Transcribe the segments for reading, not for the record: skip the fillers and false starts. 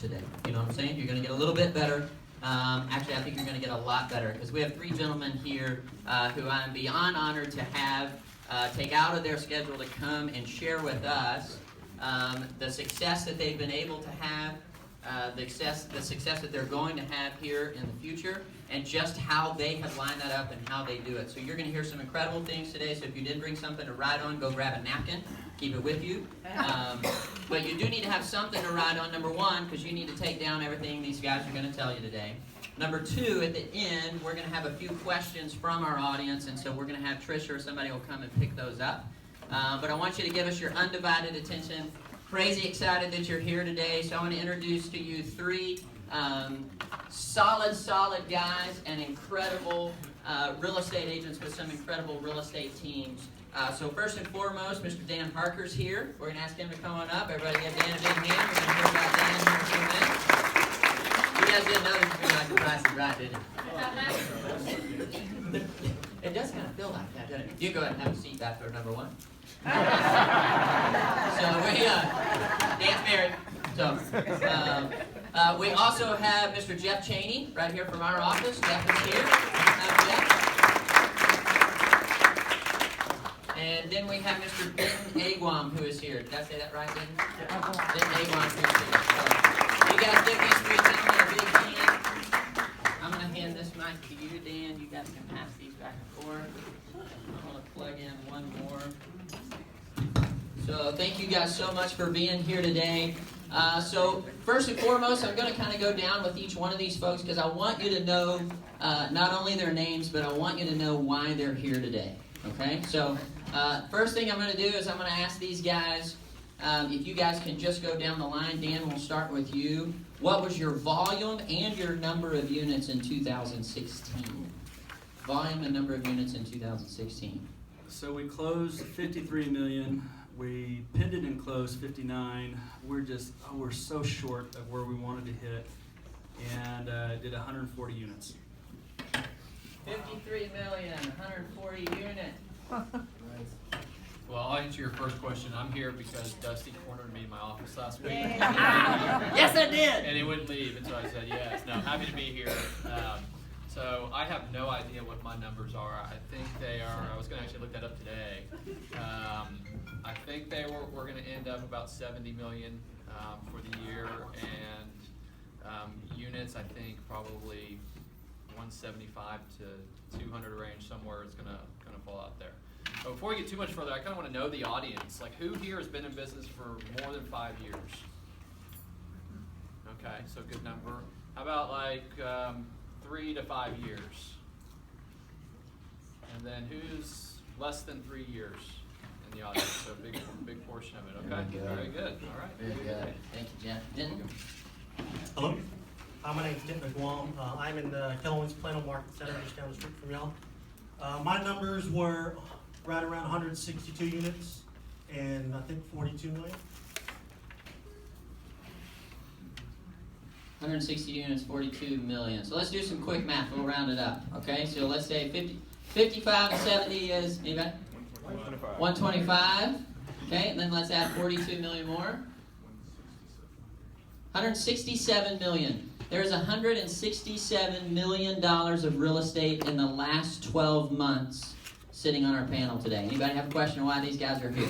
today. You know what I'm saying? You're going to get a little bit better. Actually, I think you're going to get a lot better because we have three gentlemen here who I'm beyond honored to have take out of their schedule to come and share with us the success that they've been able to have, the success that they're going to have here in the future, and just how they have lined that up and how they do it. So you're going to hear some incredible things today. So if you did bring something to write on, go grab a napkin. Keep it with you. But you do need to have something to write on, number one, because you need to take down everything these guys are going to tell you today. Number two, at the end, we're going to have a few questions from our audience, and so we're going to have Trisha or somebody will come and pick those up. But I want you to give us your undivided attention. Crazy excited that you're here today. So I want to introduce to you three solid guys and incredible real estate agents with some incredible real estate teams. So first and foremost, Mr. Dan Harker's here. We're going to ask him to come on up. Everybody give Dan a big hand. We're going to hear about Dan here in a few minutes. You guys didn't know this was going to be like the Price is Right, did you? It does kind of feel like that, doesn't it? You go ahead and have a seat back there, number one. So Dan's married. So we also have Mr. Jeff Cheney right here from our office. Jeff is here. Jeff. And then we have Mr. Benton Agwam, who is here. Did I say that right, Benton? Yeah. Benton Agwam, who is here. So you guys give these three gentlemen a big hand. I'm going to hand this mic to you, Dan. You guys can pass these back and forth. I'm going to plug in one more. So thank you guys so much for being here today. So first and foremost, I'm going to kind of go down with each one of these folks because I want you to know not only their names, but I want you to know why they're here today. Okay? So first thing I'm going to do is I'm going to ask these guys, if you guys can just go down the line. Dan, we'll start with you. What was your volume and your number of units in 2016? Volume and number of units in 2016. So we closed 53 million. We pended and closed 59. We're so short of where we wanted to hit, and did 140 units. 53 million, 140 units. Well, I'll answer your first question. I'm here because Dusty cornered me in my office last week. Yes, I did. And he wouldn't leave, and so I said yes. No, happy to be here. So I have no idea what my numbers are. I think they are. I was going to actually look that up today. I think we're going to end up about 70 million for the year, and units. I think probably 175 to 200 range somewhere is going to fall out there. But before we get too much further, I kind of want to know the audience. Like, who here has been in business for more than 5 years? Okay, so good number. How about like 3 to 5 years? And then who's less than 3 years in the audience? So a big portion of it. Okay, very good. All right. Very good. Thank you, Jeff. Denton? Hello. My name is Denton Agwam. I'm in the Keller Williams Plano Market Center just down the street from y'all. My numbers were right around 162 units and I think 42 million. 160 units, 42 million. So let's do some quick math. We'll round it up. Okay, so let's say 55 and 70 is, anybody? 125. Okay, and then let's add 42 million more. 167 million. There's $167 million of real estate in the last 12 months sitting on our panel today. Anybody have a question why these guys are here?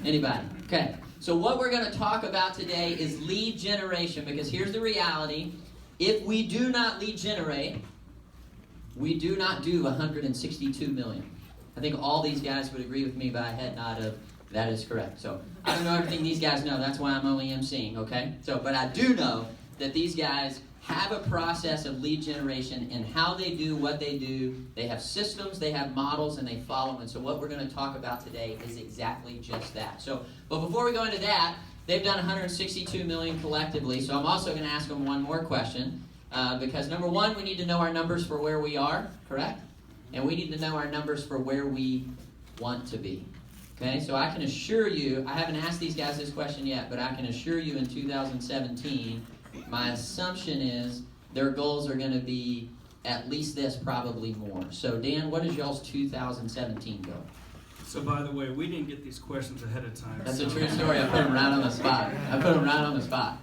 Anybody? Okay. So what we're going to talk about today is lead generation, because here's the reality. If we do not lead generate, we do not do 162 million. I think all these guys would agree with me by a head nod of that is correct. So I don't know everything these guys know. That's why I'm only emceeing, okay? So, but I do know that these guys have a process of lead generation and how they do what they do. They have systems, they have models, and they follow them. And so what we're going to talk about today is exactly just that. So, but before we go into that, they've done 162 million collectively. So I'm also going to ask them one more question because number one, we need to know our numbers for where we are, correct? And we need to know our numbers for where we want to be. Okay, so I can assure you, I haven't asked these guys this question yet, but I can assure you in 2017, my assumption is their goals are going to be at least this, probably more. So Dan, what is y'all's 2017 goal? So by the way, we didn't get these questions ahead of time. That's a true story. I put them right on the spot.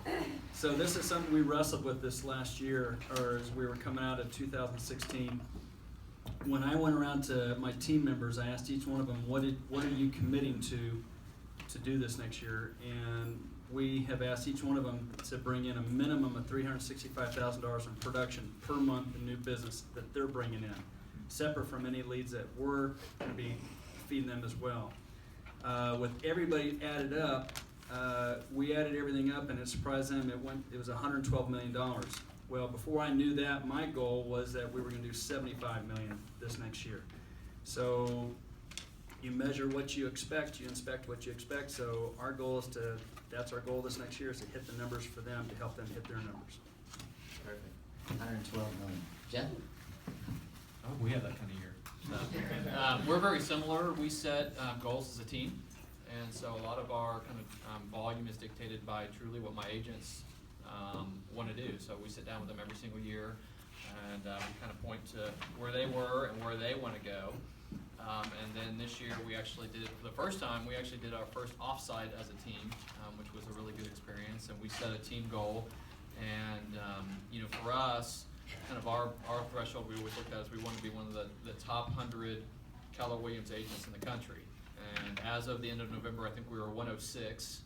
So this is something we wrestled with this last year, or as we were coming out of 2016. When I went around to my team members, I asked each one of them, what are you committing to do this next year? And we have asked each one of them to bring in a minimum of $365,000 in production per month in new business that they're bringing in, separate from any leads that we're going to be feeding them as well. With everybody added up, we added everything up, and it surprised them. It was $112 million. Well, before I knew that, my goal was that we were going to do $75 million this next year. So you measure what you expect, you inspect what you expect. So our goal is that's our goal this next year, is to hit the numbers for them, to help them hit their numbers. Perfect. 112 million. Jeff? Oh, we have that kind of year. We're very similar. We set goals as a team, and so a lot of our kind of volume is dictated by truly what my agents want to do. So we sit down with them every single year, and we kind of point to where they were and where they want to go. And then this year we actually did, for the first time, we actually did our first offsite as a team, which was a really good experience. And we set a team goal, and for us, kind of our threshold we always looked at is we want to be one of the top 100 Keller Williams agents in the country. And as of the end of November, I think we were 106,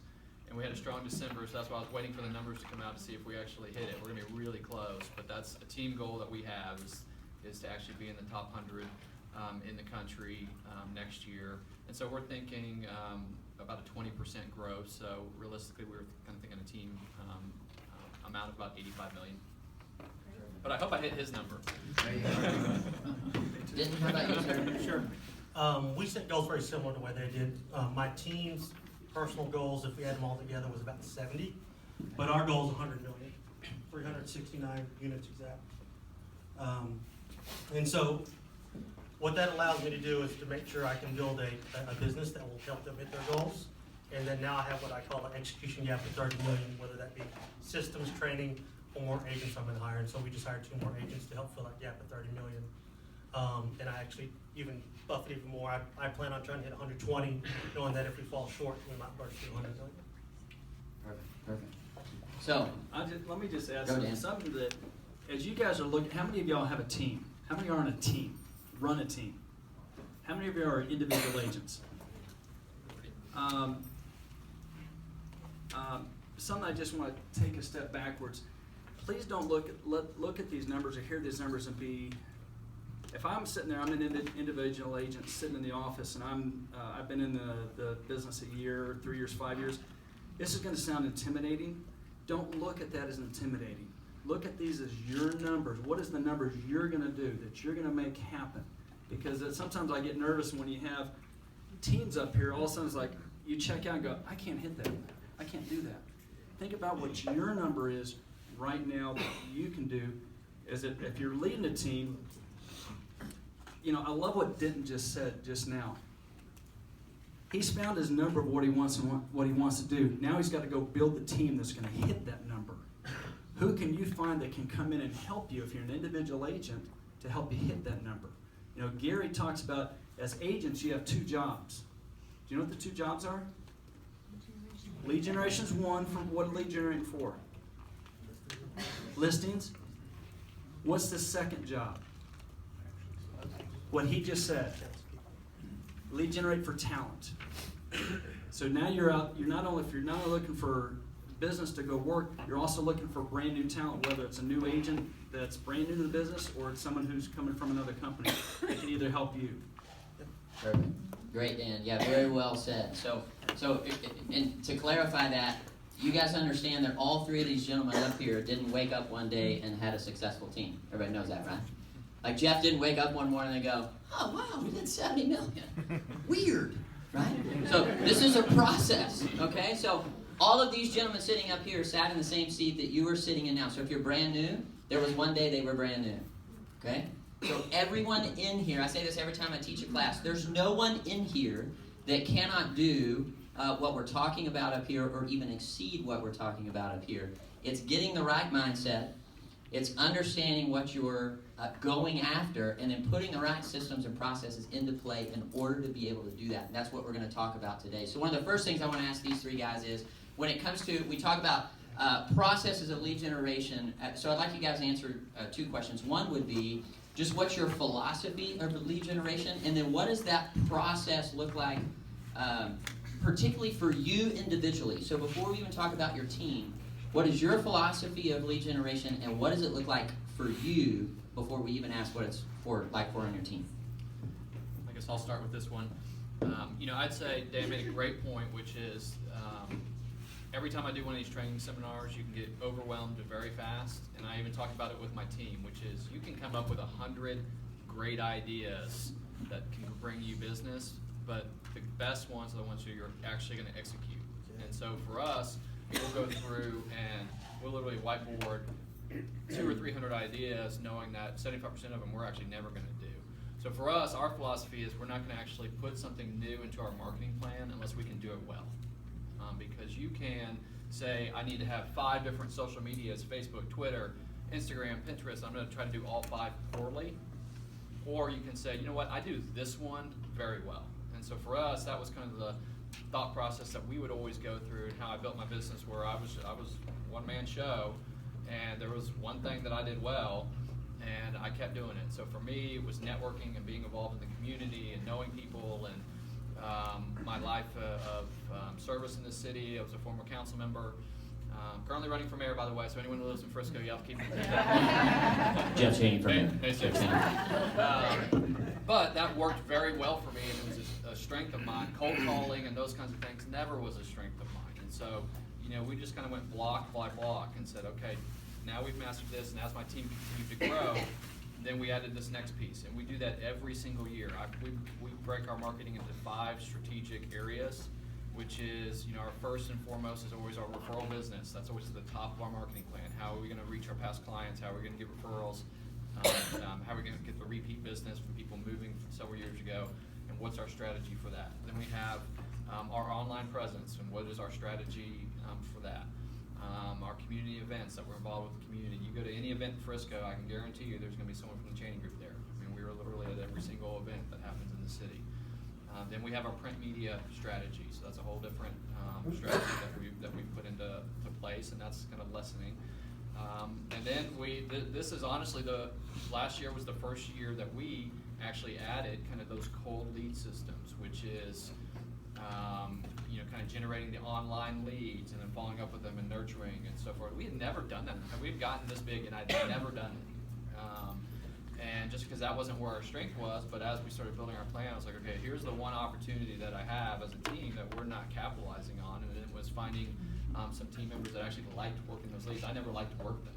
and we had a strong December, so that's why I was waiting for the numbers to come out to see if we actually hit it. We're going to be really close, but that's a team goal that we have is to actually be in the top 100 in the country next year. And so we're thinking about a 20% growth, so realistically we're kind of thinking a team amount of about $85 million. But I hope I hit his number. Denton, how about you, sir? Sure. We set goals very similar to the way they did. My team's personal goals, if we had them all together, was about 70, but our goal is 100 million, 369 units exact. And so what that allows me to do is to make sure I can build a business that will help them hit their goals. And then now I have what I call an execution gap of 30 million, whether that be systems, training, or more agents I'm going to hire. And so we just hired 2 more agents to help fill that gap of 30 million. And I actually even buff it even more. I plan on trying to hit 120, knowing that if we fall short, we might burst through 100 million. Perfect. So, Let me just add Go, Dan. something that, as you guys are looking, how many of y'all have a team? How many are on a team? Run a team? How many of you are individual agents? Something I just want to take a step backwards. Please don't look at these numbers or hear these numbers and be. If I'm sitting there, I'm an individual agent sitting in the office, and I've been in the business a year, 3 years, 5 years. This is going to sound intimidating. Don't look at that as intimidating. Look at these as your numbers. What is the numbers you're going to do, that you're going to make happen? Because sometimes I get nervous when you have teams up here. All of a sudden it's like you check out and go, I can't hit that. I can't do that. Think about what your number is right now that you can do. Is that if you're leading a team, I love what Denton just said just now. He's found his number of what he wants and what he wants to do. Now he's got to go build the team that's going to hit that number. Who can you find that can come in and help you if you're an individual agent to help you hit that number? Gary talks about, as agents, you have 2 jobs. Do you know what the 2 jobs are? Lead generation is one. For what lead generating for? Listings. What's the second job? What he just said. Lead generate for talent. So now you're out. You're not only looking for business to go work, you're also looking for brand new talent, whether it's a new agent that's brand new to the business or it's someone who's coming from another company that can either help you. perfect. Great, Dan. Yeah, very well said. So, and to clarify that, you guys understand that all 3 of these gentlemen up here didn't wake up one day and had a successful team. Everybody knows that, right? Like Jeff didn't wake up one morning and go, oh wow, we did 70 million. Weird, right? So this is a process, okay? So all of these gentlemen sitting up here sat in the same seat that you are sitting in now. So if you're brand new, there was one day they were brand new, okay? So everyone in here, I say this every time I teach a class, there's no one in here that cannot do what we're talking about up here or even exceed what we're talking about up here. It's getting the right mindset. It's understanding what you're going after and then putting the right systems and processes into play in order to be able to do that. And that's what we're going to talk about today. So one of the first things I want to ask these 3 guys is, when it comes to, we talk about Processes of lead generation. So I'd like you guys to answer 2 questions. One would be just what's your philosophy of lead generation, and then what does that process look like, particularly for you individually? So before we even talk about your team, what is your philosophy of lead generation, and what does it look like for you before we even ask what it's like on your team? I guess I'll start with this one. I'd say Dan made a great point, which is every time I do one of these training seminars, you can get overwhelmed very fast. And I even talk about it with my team, which is you can come up with 100 great ideas that can bring you business, but the best ones are the ones who you're actually going to execute. And so for us, we'll go through and we'll literally whiteboard 200 or 300 ideas, knowing that 75% of them we're actually never going to do. So for us, our philosophy is we're not going to actually put something new into our marketing plan unless we can do it well. Because you can say, I need to have 5 different social medias, Facebook, Twitter, Instagram, Pinterest, I'm going to try to do all 5 poorly. Or you can say, you know what, I do this one very well. And so for us, that was kind of the thought process that we would always go through, and how I built my business, where I was one-man show, and there was one thing that I did well, and I kept doing it. So for me, it was networking and being involved in the community and knowing people, and my life of service in this city. I was a former council member. Currently running for mayor, by the way, so anyone who lives in Frisco, you have to keep me. Jeff Cheney for mayor. Hey, Jeff Cheney. But that worked very well for me, and it was a strength of mine. Cold calling and those kinds of things never was a strength of mine. And so, we just kind of went block by block and said, okay, now we've mastered this, and as my team continued to grow, then we added this next piece. And we do that every single year. We break our marketing into 5 strategic areas, which is, our first and foremost is always our referral business. That's always at the top of our marketing plan. How are we going to reach our past clients? How are we going to get referrals? How are we going to get the repeat business from people moving from several years ago? And what's our strategy for that? Then we have our online presence, and what is our strategy for that? Our community events that we're involved with the community. You go to any event in Frisco, I can guarantee you there's going to be someone from the Cheney Group there. We were literally at every single event that happens in the city. Then we have our print media strategy, so that's a whole different strategy that we put into place, and that's kind of lessening. And then this is honestly last year was the first year that we actually added kind of those cold lead systems, which is kind of generating the online leads and then following up with them and nurturing and so forth. We had never done that. We've gotten this big, and I'd never done it. And just because that wasn't where our strength was, but as we started building our plan, I was like, okay, here's the one opportunity that I have as a team that we're not capitalizing on, and it was finding some team members that actually liked working those leads. I never liked to work them.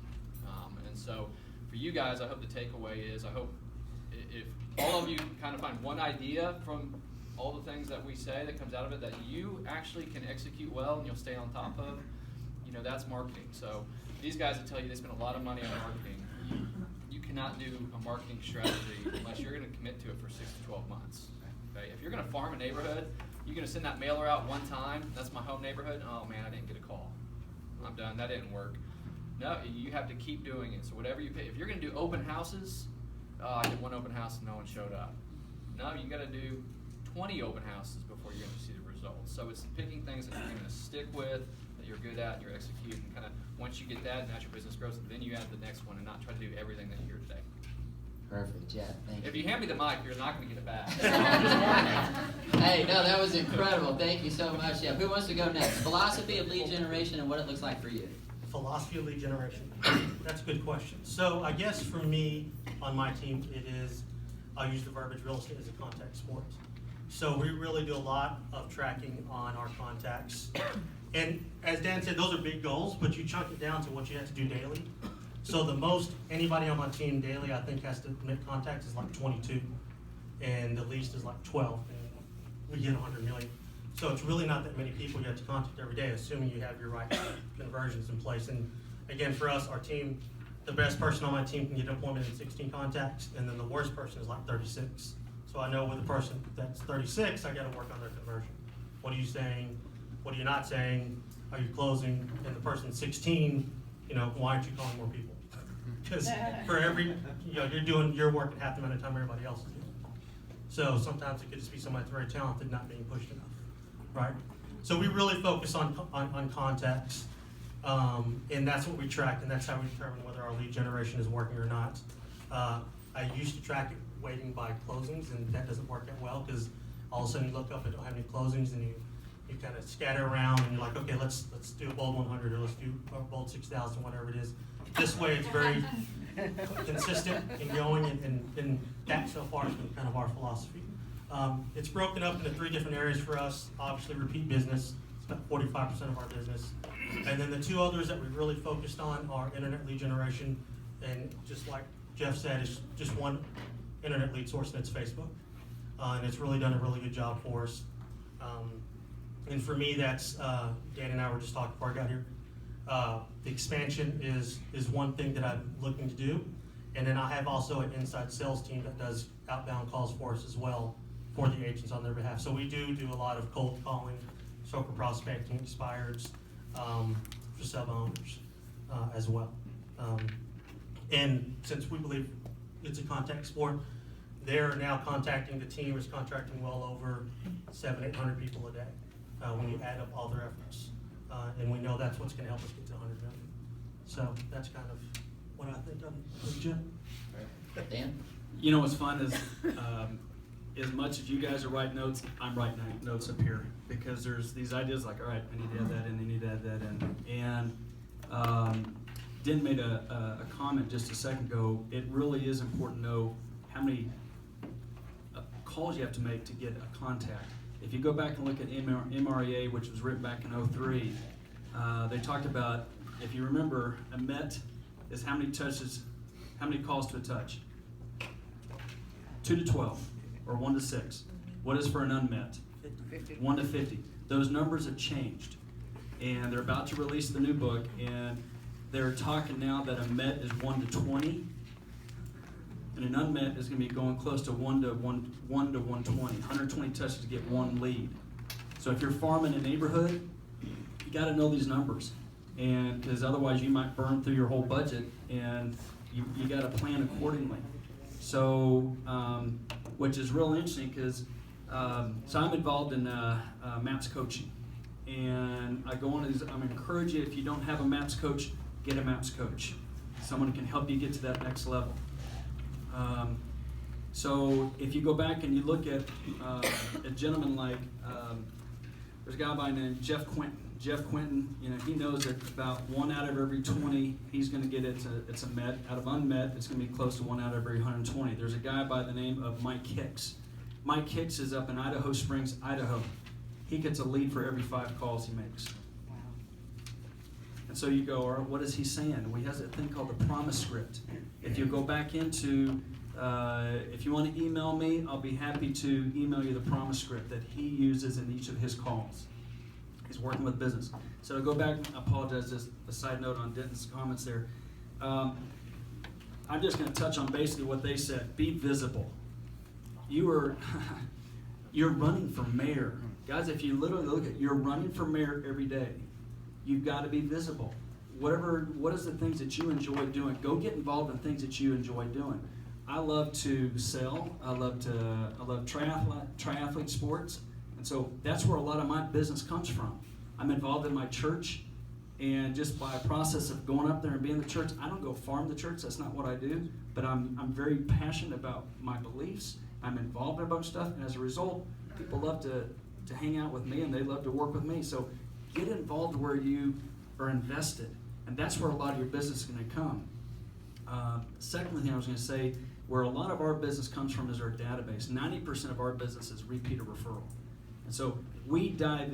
And so for you guys, I hope the takeaway is, I hope if all of you kind of find one idea from all the things that we say that comes out of it that you actually can execute well and you'll stay on top of, that's marketing. So these guys will tell you they spend a lot of money on marketing. You cannot do a marketing strategy unless you're going to commit to it for 6 to 12 months. Okay? If you're going to farm a neighborhood, you're going to send that mailer out one time. That's my home neighborhood. Oh man, I didn't get a call. I'm done. That didn't work. No, you have to keep doing it. So whatever you pay, if you're going to do open houses, I did one open house and no one showed up. No, you got to do 20 open houses before you're going to see the results. So it's picking things that you're going to stick with, that you're good at, and you're executing. Kind of once you get that, and as your business grows, then you add the next one, and not try to do everything that you hear today. Perfect, yeah, thank you. If you hand me the mic, you're not going to get it back. Hey, no, that was incredible. Thank you so much. Yeah, who wants to go next? Philosophy of lead generation and what it looks like for you. Philosophy of lead generation. That's a good question. So I guess for me, on my team, it is, I'll use the verbiage, real estate as a contact sport. So we really do a lot of tracking on our contacts. And as Dan said, those are big goals, but you chunk it down to what you have to do daily. So the most anybody on my team daily, I think, has to make contacts is like 22. And the least is like 12. And we get 100 million. So it's really not that many people you have to contact every day, assuming you have your right conversions in place. And again, for us, our team, the best person on my team can get an appointment in 16 contacts, and then the worst person is like 36. So I know with the person that's 36, I got to work on their conversion. What are you saying? What are you not saying? Are you closing? And the person 16, why aren't you calling more people? Because for every, you're working half the amount of time everybody else is doing. So sometimes it could just be somebody that's very talented not being pushed enough, right? So we really focus on contacts. And that's what we track, and that's how we determine whether our lead generation is working or not. I used to track it weighting by closings, and that doesn't work that well, because all of a sudden you look up and don't have any closings, and you kind of scatter around, and you're like, okay, let's do a bold 100, or let's do a bold 6,000, whatever it is. This way, it's very consistent and going, and that so far has been kind of our philosophy. It's broken up into 3 different areas for us. Obviously, repeat business, it's about 45% of our business. And then the 2 others that we really focused on are internet lead generation, and just like Jeff said, it's just one internet lead source, and it's Facebook. And it's really done a really good job for us. And for me, that's, Dan and I were just talking before I got here. The expansion is one thing that I'm looking to do. And then I have also an inside sales team that does outbound calls for us as well for the agents on their behalf. So we do a lot of cold calling, SOCR prospecting, expireds, for sub-owners as well. And since we believe it's a contact sport, they're now contacting, the team is contracting well over 700-800 people a day when you add up all their efforts. And we know that's what's going to help us get to 100 million. So that's kind of what I think of Jim. Dan? You know what's fun is, as much as you guys are writing notes, I'm writing notes up here, because there's these ideas like, all right, I need to add that in, I need to add that in. And Dan made a comment just a second ago. It really is important to know how many calls you have to make to get a contact. If you go back and look at MREA, which was written back in '03, they talked about, if you remember, a MET is how many touches, how many calls to a touch? 2 to 12, or 1 to 6. What is for an unmet? 1 to 50. Those numbers have changed, and they're about to release the new book, and they're talking now that a met is 1 to 20, and an unmet is going to be going close to 1 to 120, 120 touches to get 1 lead. So if you're farming a neighborhood, you got to know these numbers, and because otherwise you might burn through your whole budget, and you got to plan accordingly. So, which is real interesting, because so I'm involved in MAPS coaching, and I go on these. I'm encourage you, if you don't have a MAPS coach, get a MAPS coach. Someone can help you get to that next level. So if you go back and you look at a gentleman like, there's a guy by the name Jeff Quinton. Jeff Quinton, you know, he knows that about 1 out of every 20 he's going to get it's a met. Out of unmet, it's going to be close to 1 out of every 120. There's a guy by the name of Mike Hicks. Mike Hicks is up in Idaho Springs, Idaho. He gets a lead for every 5 calls he makes. And so you go, all right, what is he saying? Well, he has a thing called the promise script. If you go back into, if you want to email me, I'll be happy to email you the promise script that he uses in each of his calls. He's working with business. So to go back, I apologize, just a side note on Denton's comments there. I'm just going to touch on basically what they said. Be visible. You're running for mayor. Guys, if you literally look at, you're running for mayor every day. You've got to be visible. What is the things that you enjoy doing? Go get involved in things that you enjoy doing. I love to sell. I love triathlete sports. And so that's where a lot of my business comes from. I'm involved in my church, and just by a process of going up there and being in the church, I don't go farm the church. That's not what I do. But I'm very passionate about my beliefs. I'm involved in a bunch of stuff, and as a result, people love to hang out with me, and they love to work with me. So get involved where you are invested, and that's where a lot of your business is going to come. Second thing I was going to say, where a lot of our business comes from is our database. 90% of our business is repeat or referral. And so we dive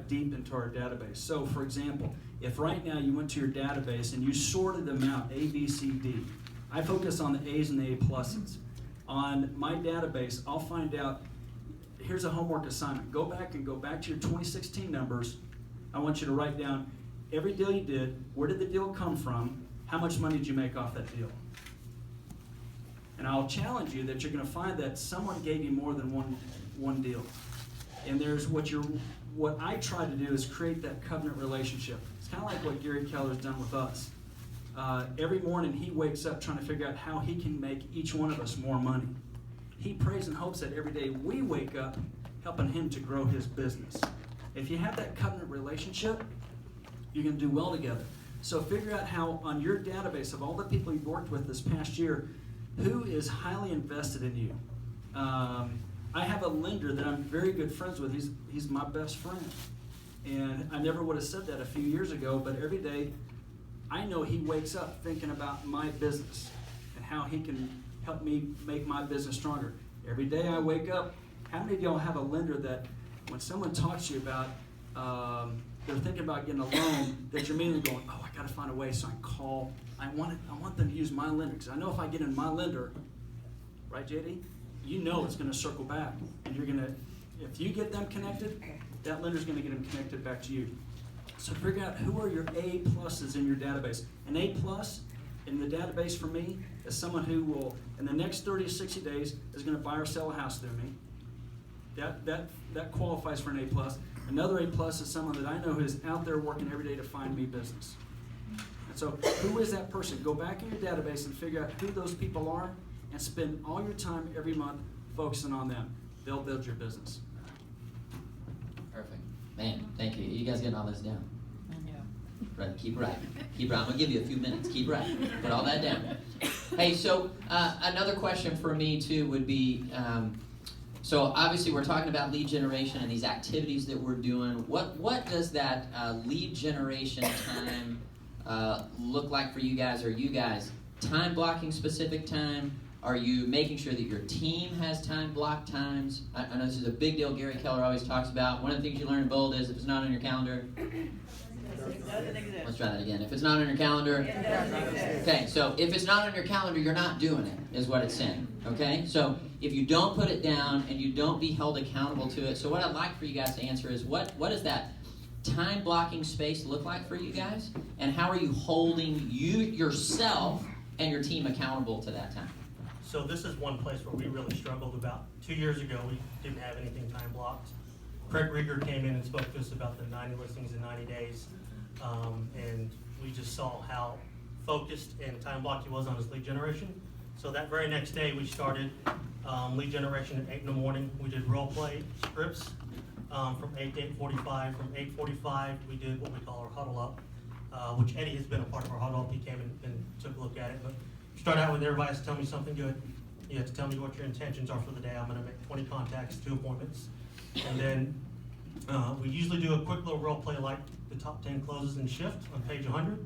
deep into our database. So for example, if right now you went to your database and you sorted them out, A, B, C, D, I focus on the A's and the A pluses. On my database, I'll find out, here's a homework assignment. Go back to your 2016 numbers. I want you to write down every deal you did, where did the deal come from, how much money did you make off that deal? And I'll challenge you that you're going to find that someone gave you more than one deal. And there's what I try to do is create that covenant relationship. It's kind of like what Gary Keller's done with us. Every morning he wakes up trying to figure out how he can make each one of us more money. He prays and hopes that every day we wake up helping him to grow his business. If you have that covenant relationship, you're going to do well together. So figure out how on your database of all the people you've worked with this past year, who is highly invested in you. I have a lender that I'm very good friends with. He's my best friend. And I never would have said that a few years ago, but every day I know he wakes up thinking about my business and how he can help me make my business stronger. Every day I wake up, how many of y'all have a lender that when someone talks to you about they're thinking about getting a loan, that you're immediately going, oh, I got to find a way, so I call. I want them to use my lender, because I know if I get in my lender, right, JD? You know it's going to circle back, and you're going to, if you get them connected, that lender's going to get them connected back to you. So figure out who are your A pluses in your database. An A plus in the database for me is someone who will, in the next 30 to 60 days, is going to buy or sell a house through me. That qualifies for an A plus. Another A plus is someone that I know who is out there working every day to find me business. And so who is that person? Go back in your database and figure out who those people are and spend all your time every month focusing on them. They'll build your business. Perfect. Man, thank you. You guys getting all this down? Right, keep writing. Keep writing. I'm going to give you a few minutes. Keep writing. Put all that down. Hey, so another question for me, too, would be, so obviously we're talking about lead generation and these activities that we're doing. What does that lead generation time look like for you guys? Are you guys time blocking specific time? Are you making sure that your team has time block times? I know this is a big deal Gary Keller always talks about. One of the things you learn in Bold is if it's not on your calendar, let's try that again. If it's not on your calendar, okay, so if it's not on your calendar, you're not doing it, is what it's saying, okay? So if you don't put it down and you don't be held accountable to it, so what I'd like for you guys to answer is what does that time blocking space look like for you guys? And how are you holding yourself and your team accountable to that time? So this is one place where we really struggled. About 2 years ago, we didn't have anything time blocked. Craig Rieger came in and spoke to us about the 90 listings in 90 days. And we just saw how focused and time blocked he was on his lead generation. So that very next day, we started lead generation at 8 in the morning. We did role play scripts from 8 to 8:45. From 8:45, we did what we call our huddle up, which Eddie has been a part of our huddle up. He came and took a look at it. But start out with everybody has to tell me something good. You have to tell me what your intentions are for the day. I'm going to make 20 contacts, 2 appointments. And then we usually do a quick little role play like the top 10 closes in shift on page 100.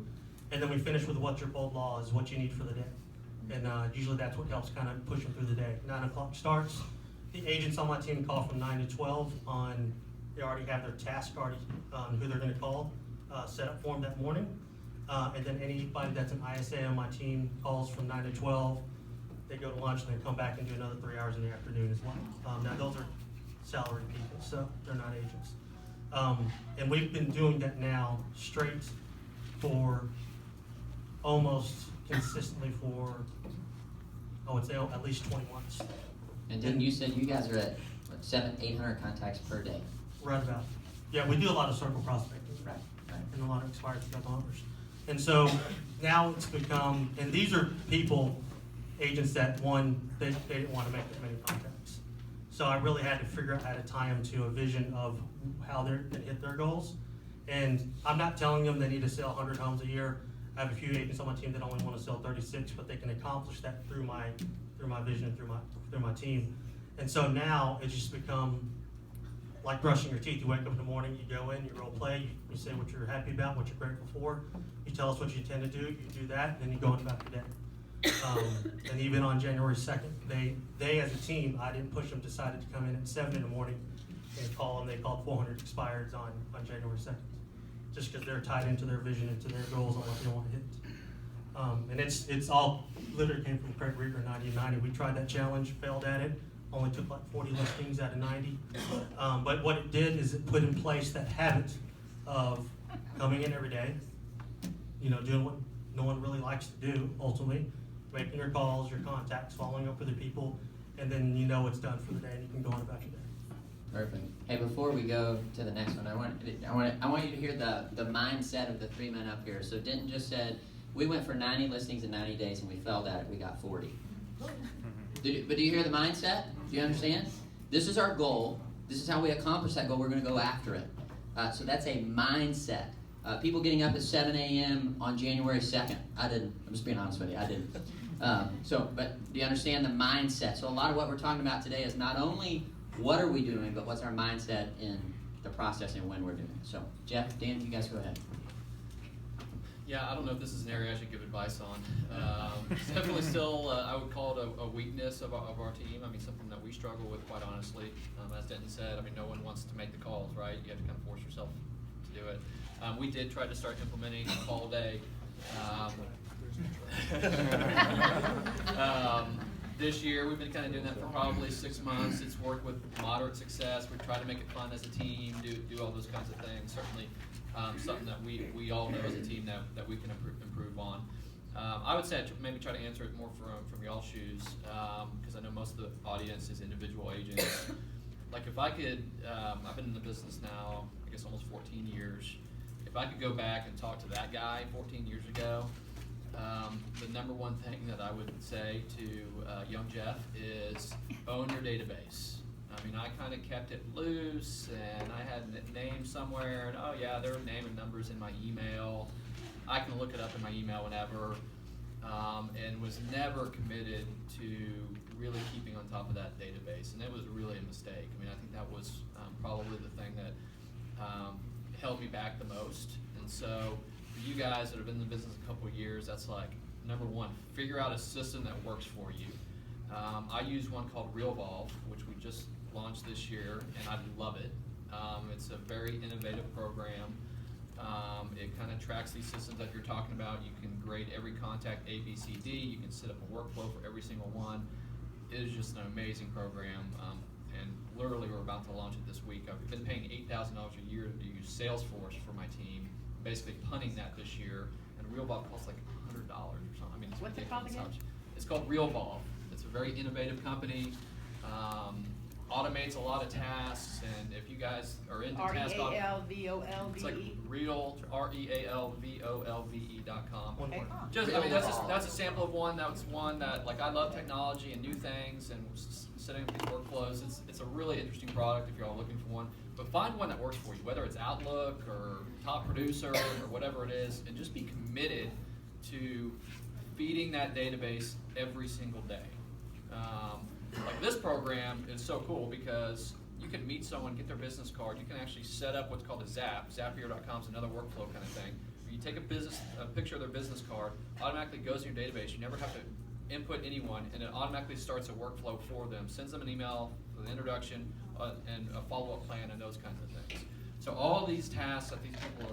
And then we finish with what your bold law is, what you need for the day. And usually that's what helps kind of push them through the day. 9 o'clock starts. The agents on my team call from 9 to 12 on, they already have their task already on who they're going to call set up for them that morning. And then anybody that's an ISA on my team calls from 9 to 12. They go to lunch and then come back and do another 3 hours in the afternoon as well. Now those are salaried people, so they're not agents. And we've been doing that now straight for almost consistently for, I would say, at least 20 months. And then you said you guys are at 700-800 contacts per day. Right about. Yeah, we do a lot of circle prospecting. Right. And a lot of expired scalp offers. And so now it's become, and these are people, agents that they didn't want to make that many contacts. So I really had to figure out how to tie them to a vision of how they're going to hit their goals. And I'm not telling them they need to sell 100 homes a year. I have a few agents on my team that only want to sell 36, but they can accomplish that through my vision and through my team. And so now it's just become like brushing your teeth. You wake up in the morning, you go in, you role play, you say what you're happy about, what you're grateful for. You tell us what you intend to do, you do that, and then you go on about your day. And even on January 2nd, they as a team, I didn't push them, decided to come in at 7 in the morning and call them. They called 400 expireds on January 2nd, just because they're tied into their vision and to their goals on what they want to hit. And it's all literally came from Craig Rieger in 1990. We tried that challenge, failed at it, only took like 40 listings out of 90. But what it did is it put in place that habit of coming in every day, doing what no one really likes to do, ultimately, making your calls, your contacts, following up with the people, and then it's done for the day and you can go on about your day. Perfect. Hey, before we go to the next one, I want you to hear the mindset of the 3 men up here. So Denton just said, we went for 90 listings in 90 days and we failed at it. We got 40. But do you hear the mindset? Do you understand? This is our goal. This is how we accomplish that goal. We're going to go after it. So that's a mindset. People getting up at 7 a.m. on January 2nd. I didn't. I'm just being honest with you. I didn't. But do you understand the mindset? So a lot of what we're talking about today is not only what are we doing, but what's our mindset in the process and when we're doing it. So Jeff, Dan, you guys go ahead. Yeah, I don't know if this is an area I should give advice on. It's definitely still, I would call it a weakness of our team. I mean, something that we struggle with, quite honestly. As Denton said, I mean, no one wants to make the calls, right? You have to kind of force yourself to do it. We did try to start implementing a call day. This year, we've been kind of doing that for probably 6 months. It's worked with moderate success. We try to make it fun as a team, do all those kinds of things. Certainly, something that we all know as a team that we can improve on. I would say I'd maybe try to answer it more from y'all's shoes, because I know most of the audience is individual agents. Like if I could, I've been in the business now, I guess almost 14 years. If I could go back and talk to that guy 14 years ago, the number one thing that I would say to young Jeff is own your database. I mean, I kind of kept it loose, and I had a name somewhere, and oh yeah, there are name and numbers in my email. I can look it up in my email whenever, and was never committed to really keeping on top of that database, and it was really a mistake. I mean, I think that was probably the thing that held me back the most. And so for you guys that have been in the business a couple of years, that's like number one, figure out a system that works for you. I use one called RealVolve, which we just launched this year, and I love it. It's a very innovative program. It kind of tracks these systems that you're talking about. You can grade every contact A, B, C, D. You can set up a workflow for every single one. It is just an amazing program. And literally we're about to launch it this week. I've been paying $8,000 a year to use Salesforce for my team, basically punting that this year. And RealVolve costs like $100 or something. I mean, it's What's it called again? It's called RealVolve. It's a very innovative company. Automates a lot of tasks, and if you guys are into task RealVolve. it's like real, RealVolve.com. One word. Just, I mean, that's a sample of one. That's one that, like, I love technology and new things and setting up these workflows. It's a really interesting product if you're all looking for one. But find one that works for you, whether it's Outlook or Top Producer or whatever it is, and just be committed to feeding that database every single day. Like this program is so cool because you can meet someone, get their business card. You can actually set up what's called a Zap. Zapier.com is another workflow kind of thing. You take a picture of their business card, automatically goes in your database. You never have to input anyone, and it automatically starts a workflow for them. Sends them an email with an introduction and a follow-up plan and those kinds of things. So all these tasks that these people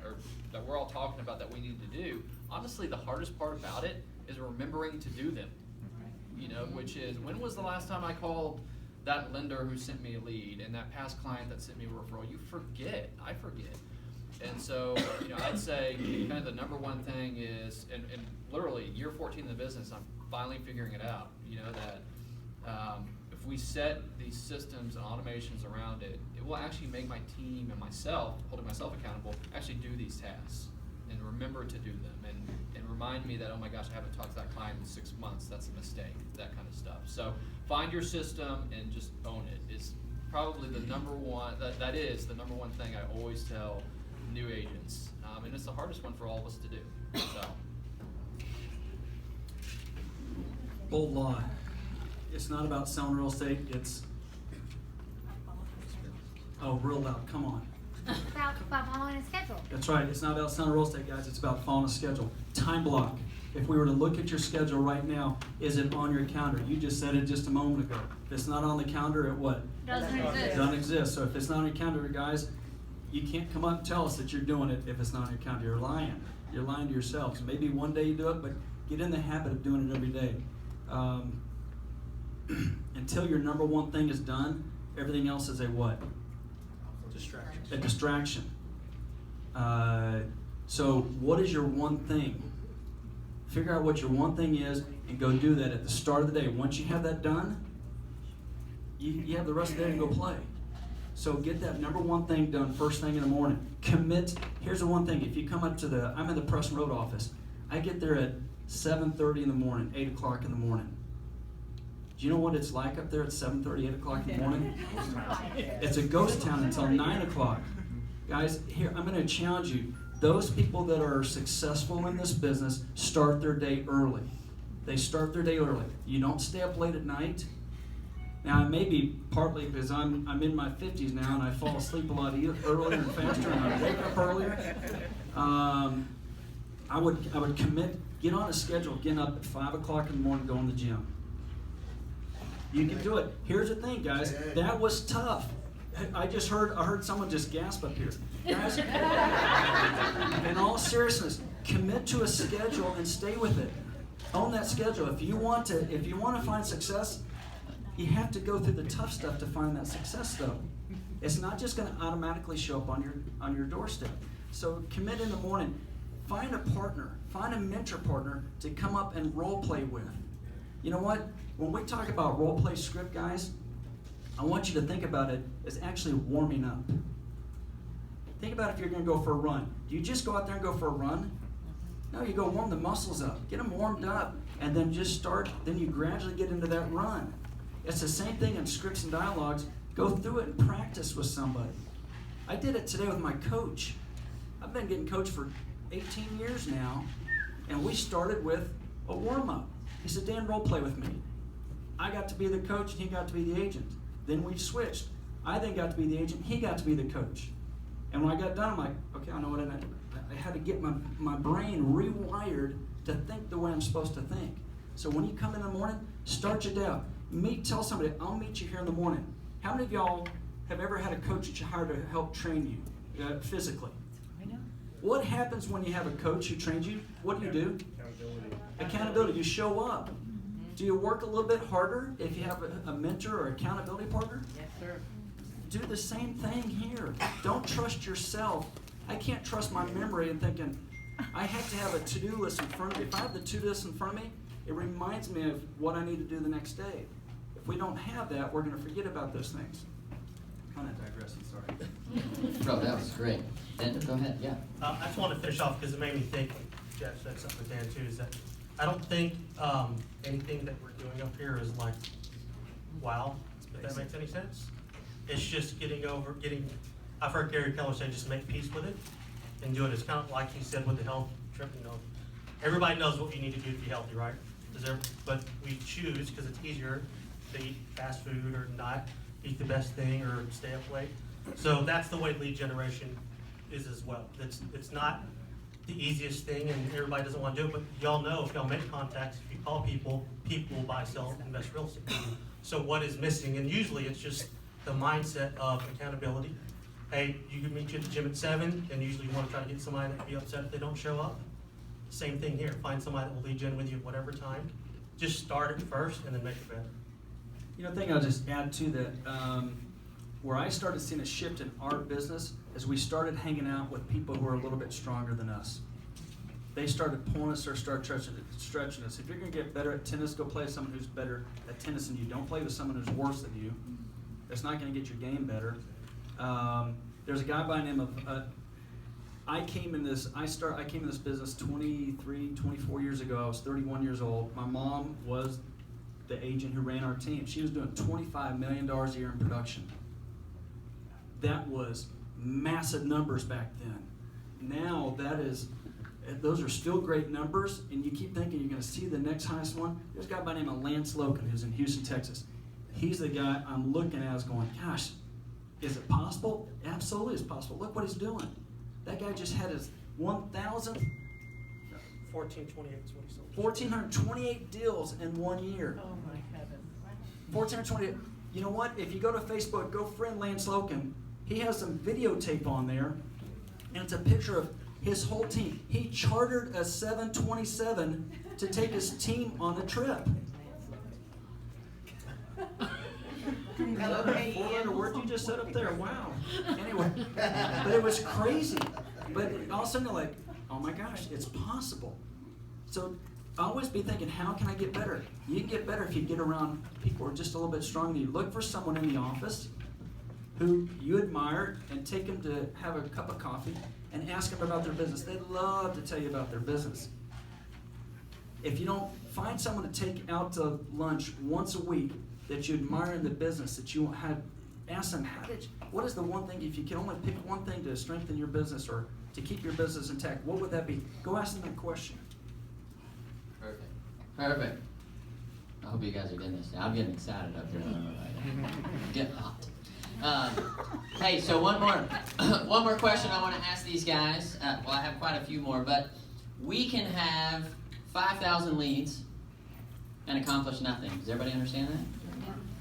are that we're all talking about that we need to do, honestly, the hardest part about it is remembering to do them. You know, which is, when was the last time I called that lender who sent me a lead and that past client that sent me a referral? You forget. I forget. And so, you know, I'd say kind of the number one thing is, and literally year 14 in the business, I'm finally figuring it out, you know, that if we set these systems and automations around it, it will actually make my team and myself, holding myself accountable, actually do these tasks and remember to do them and remind me that, oh my gosh, I haven't talked to that client in 6 months, that's a mistake, that kind of stuff. So find your system and just own it. It's probably the number one, that is the number one thing I always tell new agents. And it's the hardest one for all of us to do. So. Bold law. It's not about selling real estate, it's, oh, real loud, come on. About following a schedule. That's right, it's not about selling real estate, guys, it's about following a schedule. Time block. If we were to look at your schedule right now, is it on your calendar? You just said it just a moment ago. If it's not on the calendar, it what? Doesn't It exist. doesn't exist. So if it's not on your calendar, guys, you can't come up and tell us that you're doing it if it's not on your calendar. You're lying. You're lying to yourselves. Maybe one day you do it, but get in the habit of doing it every day. Until your number one thing is done, everything else is a what? Distraction. A distraction. So what is your one thing? Figure out what your one thing is and go do that at the start of the day. Once you have that done, you have the rest of the day to go play. So get that number one thing done first thing in the morning. Commit. Here's the one thing. If you come up to I'm in the Preston Road office. I get there at 7:30 in the morning, 8 o'clock in the morning. Do you know what it's like up there at 7:30, 8 o'clock in the morning? It's a ghost town until 9 o'clock. Guys, here, I'm going to challenge you. Those people that are successful in this business start their day early. They start their day early. You don't stay up late at night. Now, it may be partly because I'm in my 50s now and I fall asleep a lot earlier and faster and I wake up earlier. I would commit, get on a schedule, getting up at 5 o'clock in the morning, going to the gym. You can do it. Here's the thing, guys. That was tough. I heard someone just gasp up here. Guys, in all seriousness, commit to a schedule and stay with it. Own that schedule. If you want to find success, you have to go through the tough stuff to find that success, though. It's not just going to automatically show up on your doorstep. So commit in the morning. Find a partner. Find a mentor partner to come up and role play with. You know what? When we talk about role play script, guys, I want you to think about it as actually warming up. Think about if you're going to go for a run. Do you just go out there and go for a run? No, you go warm the muscles up. Get them warmed up, and then just start. Then you gradually get into that run. It's the same thing in scripts and dialogues. Go through it and practice with somebody. I did it today with my coach. I've been getting coached for 18 years now, and we started with a warm-up. He said, Dan, role play with me. I got to be the coach, and he got to be the agent. Then we switched. I then got to be the agent, he got to be the coach. And when I got done, I'm like, okay, I know what I had to get my brain rewired to think the way I'm supposed to think. So when you come in the morning, start your day out. Tell somebody, I'll meet you here in the morning. How many of y'all have ever had a coach that you hired to help train you physically? I know. What happens when you have a coach who trains you? What do you do? Accountability. You show up. Do you work a little bit harder if you have a mentor or accountability partner? Yes, sir. Do the same thing here. Don't trust yourself. I can't trust my memory and thinking, I have to have a to-do list in front of me. If I have the to-do list in front of me, it reminds me of what I need to do the next day. If we don't have that, we're going to forget about those things. Kind of digressing, sorry. Bro, that was great. Dan, go ahead, yeah. I just want to finish off because it made me think, Jeff said something to Dan too, is that I don't think anything that we're doing up here is like, wow, if that makes any sense. It's just I've heard Gary Keller say just make peace with it and do it. It's kind of like he said with the health trip, everybody knows what you need to do to be healthy, right? But we choose, because it's easier to eat fast food or not eat the best thing or stay up late. So that's the way lead generation is as well. It's not the easiest thing and everybody doesn't want to do it, but y'all know if y'all make contacts, if you call people, people will buy, sell, invest real estate. So what is missing? And usually it's just the mindset of accountability. Hey, you can meet you at the gym at 7, and usually you want to try to get somebody that will be upset if they don't show up. Same thing here. Find somebody that will lead gen with you at whatever time. Just start it first and then make it better. You know, the thing I'll just add to that, where I started seeing a shift in our business is we started hanging out with people who are a little bit stronger than us. They started pulling us or start stretching us. If you're going to get better at tennis, go play with someone who's better at tennis than you. Don't play with someone who's worse than you. That's not going to get your game better. There's a guy by the name of, I came in this business 24 years ago. I was 31 years old. My mom was the agent who ran our team. She was doing $25 million a year in production. That was massive numbers back then. Now those are still great numbers, and you keep thinking you're going to see the next highest one. There's a guy by the name of Lance Logan who's in Houston, Texas. He's the guy I'm looking at as going, gosh, is it possible? Absolutely it's possible. Look what he's doing. That guy just had his 1,000. 1428 is what he sold. 1,428 deals in 1 year. Oh, my heavens. 1,428. You know what? If you go to Facebook, go friend Lance Logan. He has some videotape on there, and it's a picture of his whole team. He chartered a 727 to take his team on the trip. 400 words you just said up there. Wow. Anyway, but it was crazy. But all of a sudden they're like, oh my gosh, it's possible. So always be thinking, how can I get better? You can get better if you get around people who are just a little bit stronger than you. Look for someone in the office who you admire and take them to have a cup of coffee and ask them about their business. They love to tell you about their business. If you don't find someone to take out to lunch once a week that you admire in the business, that you have, ask them, what is the one thing, if you can only pick one thing to strengthen your business or to keep your business intact? What would that be? Go ask them that question. Perfect. Perfect. I hope you guys are getting this. I'm getting excited up here. Get hot. Hey, so one more question I want to ask these guys. Well, I have quite a few more, but we can have 5,000 leads and accomplish nothing. Does everybody understand that?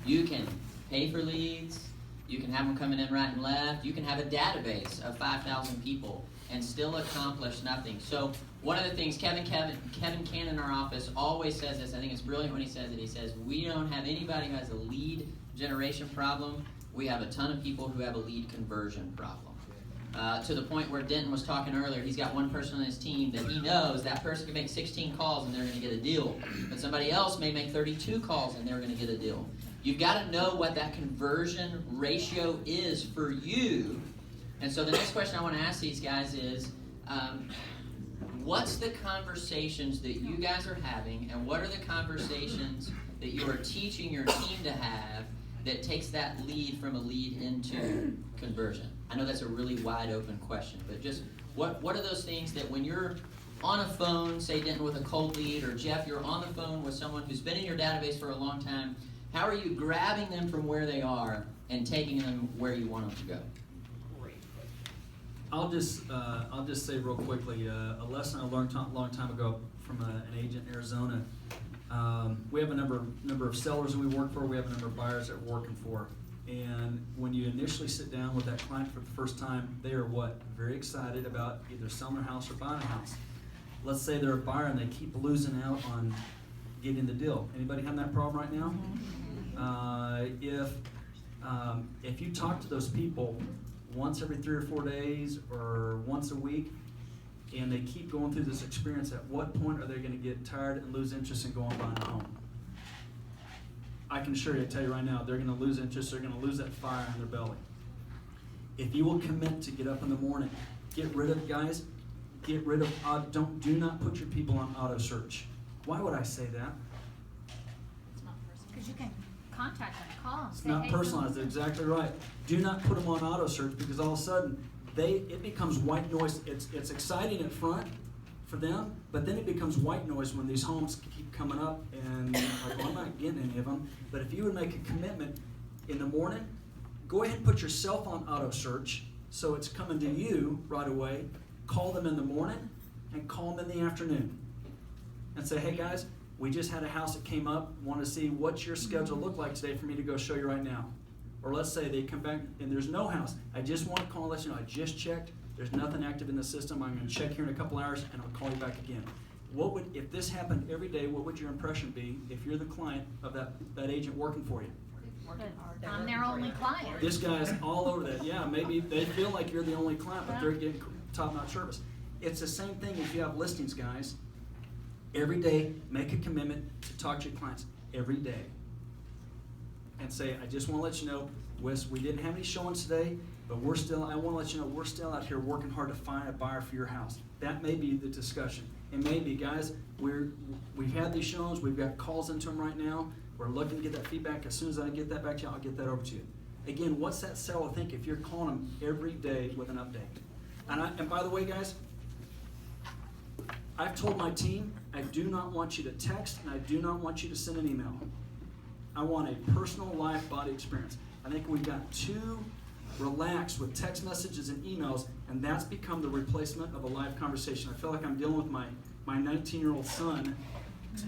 You can pay for leads. You can have them coming in right and left. You can have a database of 5,000 people and still accomplish nothing. So one of the things Kevin Cannon in our office always says this. I think it's brilliant when he says it. He says, we don't have anybody who has a lead generation problem. We have a ton of people who have a lead conversion problem. To the point where Denton was talking earlier, he's got one person on his team that he knows that person can make 16 calls and they're going to get a deal. But somebody else may make 32 calls and they're going to get a deal. You've got to know what that conversion ratio is for you. And so the next question I want to ask these guys is, what's the conversations that you guys are having, and what are the conversations that you are teaching your team to have that takes that lead from a lead into conversion? I know that's a really wide open question, but just what are those things that when you're on a phone, say Denton with a cold lead, or Jeff, you're on the phone with someone who's been in your database for a long time, how are you grabbing them from where they are and taking them where you want them to go? I'll just say real quickly, a lesson I learned a long time ago from an agent in Arizona. We have a number of sellers that we work for. We have a number of buyers that we're working for. And when you initially sit down with that client for the first time, they are very excited about either selling their house or buying a house. Let's say they're a buyer and they keep losing out on getting the deal. Anybody have that problem right now? If you talk to those people once every 3 or 4 days or once a week, and they keep going through this experience, at what point are they going to get tired and lose interest in going buying a home? I can tell you right now, they're going to lose interest. They're going to lose that fire in their belly. If you will commit to get up in the morning, do not put your people on auto search. Why would I say that? Because you can contact them, call them. It's not personalized. That's exactly right. Do not put them on auto search, because all of a sudden it becomes white noise. It's exciting at front for them, but then it becomes white noise when these homes keep coming up and like, well, I'm not getting any of them. But if you would make a commitment in the morning, go ahead and put yourself on auto search so it's coming to you right away. Call them in the morning and call them in the afternoon and say, hey guys, we just had a house that came up. Want to see what your schedule look like today for me to go show you right now. Or let's say they come back and there's no house. I just want to call and let you know I just checked. There's nothing active in the system. I'm going to check here in a couple hours and I'll call you back again. If this happened every day, what would your impression be if you're the client of that agent working for you? I'm their only client. This guy's all over that. Yeah, maybe they feel like you're the only client, but they're getting top-notch service. It's the same thing if you have listings, guys. Every day, make a commitment to talk to your clients every day. And say, I just want to let you know, Wes, we didn't have any showings today, but I want to let you know we're still out here working hard to find a buyer for your house. That may be the discussion. It may be, guys, we've had these showings, we've got calls into them right now. We're looking to get that feedback. As soon as I get that back to you, I'll get that over to you. Again, what's that seller think if you're calling them every day with an update? And by the way, guys, I've told my team, I do not want you to text and I do not want you to send an email. I want a personal live body experience. I think we've got too relaxed with text messages and emails, and that's become the replacement of a live conversation. I feel like I'm dealing with my 19-year-old son,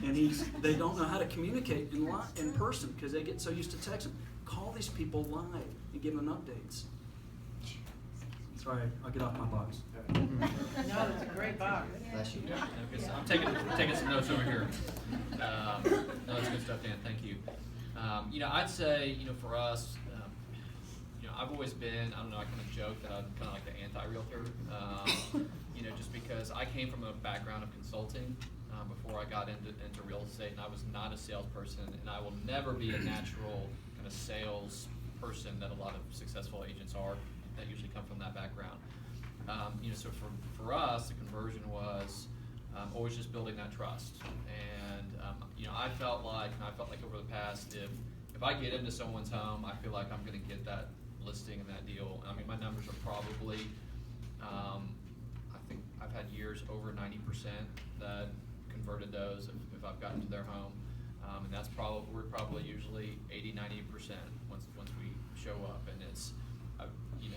and they don't know how to communicate in person because they get so used to texting. Call these people live and give them updates. Sorry, I'll get off my box. No, it's a great box. Bless you. I'm taking some notes over here. No, that's good stuff, Dan. Thank you. I'd say, for us, I've always been, I kind of joke that I'm kind of like the anti-realtor, just because I came from a background of consulting before I got into real estate, and I was not a salesperson, and I will never be a natural kind of sales person that a lot of successful agents are that usually come from that background. So for us, the conversion was always just building that trust. And I felt like over the past, if I get into someone's home, I feel like I'm going to get that listing and that deal. I mean, my numbers are probably I've had years over 90% that converted those if I've gotten to their home. And that's we're probably usually 80-90% once we show up, and it's, you know,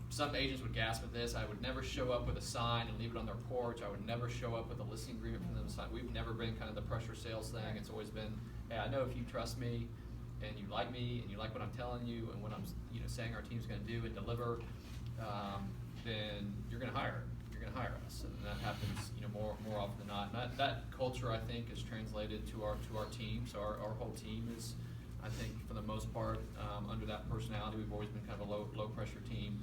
some agents would gasp at this. I would never show up with a sign and leave it on their porch. I would never show up with a listing agreement from them to sign. We've never been kind of the pressure sales thing. It's always been, hey, I know if you trust me and you like me and you like what I'm telling you and what I'm, you know, saying our team's going to do and deliver, then you're going to hire. You're going to hire us, and that happens, you know, more often than not. And that culture, I think, is translated to our team. So our whole team is, I think, for the most part, under that personality. We've always been kind of a low pressure team.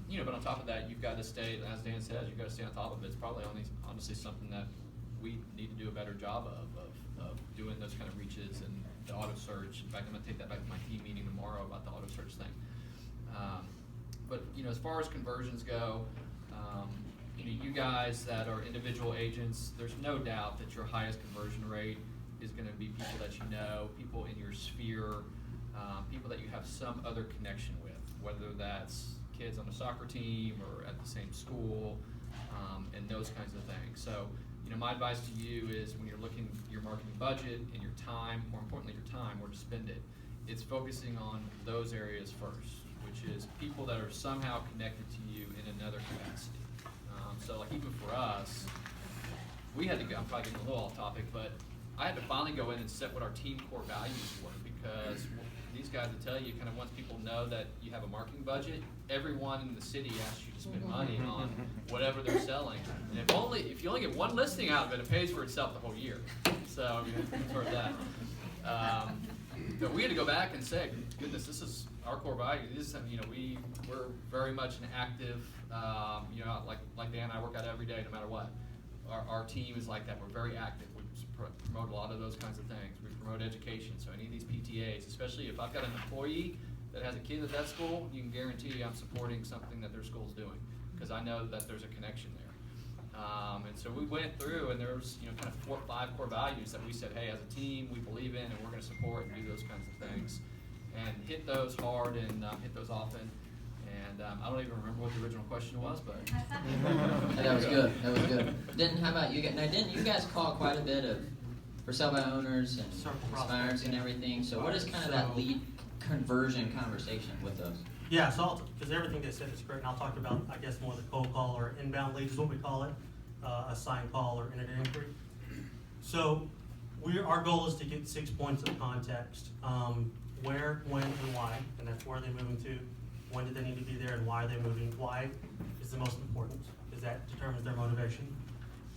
You know, but on top of that, you've got to stay, as Dan says, you've got to stay on top of it. It's probably honestly something that we need to do a better job of doing those kind of reaches and the auto search. In fact, I'm going to take that back to my team meeting tomorrow about the auto search thing. But, you know, as far as conversions go, you know, you guys that are individual agents, there's no doubt that your highest conversion rate is going to be people that you know, people in your sphere, people that you have some other connection with, whether that's kids on the soccer team or at the same school, and those kinds of things. So, you know, my advice to you is when you're looking at your marketing budget and your time, more importantly your time, where to spend it, it's focusing on those areas first, which is people that are somehow connected to you in another capacity. So like even for us, we had to go, I'm probably getting a little off topic, but I had to finally go in and set what our team core values were, because these guys will tell you kind of once people know that you have a marketing budget, everyone in the city asks you to spend money on whatever they're selling. And if you only get one listing out of it, it pays for itself the whole year. So I mean, you've heard that. But we had to go back and say, goodness, this is our core value. This is, you know, we're very much an active, you know, like Dan and I work out every day no matter what. Our team is like that. We're very active. We promote a lot of those kinds of things. We promote education. So any of these PTAs, especially if I've got an employee that has a kid at that school, you can guarantee I'm supporting something that their school's doing, because I know that there's a connection there. And so we went through, and there was, you know, kind of 4 or 5 core values that we said, hey, as a team, we believe in, and we're going to support and do those kinds of things, and hit those hard and hit those often. And I don't even remember what the original question was, but That was good. That was good. How about you guys? Now, didn't you guys call quite a bit of for sell by owners and expires and everything? So what is kind of that lead conversion conversation with those? Yeah, so because everything they said is great, and I'll talk about, I guess, more the cold call or inbound leads is what we call it, a signed call or internet inquiry. So our goal is to get 6 points of context, where, when, and why, and that's where they're moving to, when do they need to be there, and why are they moving. Why is the most important, because that determines their motivation.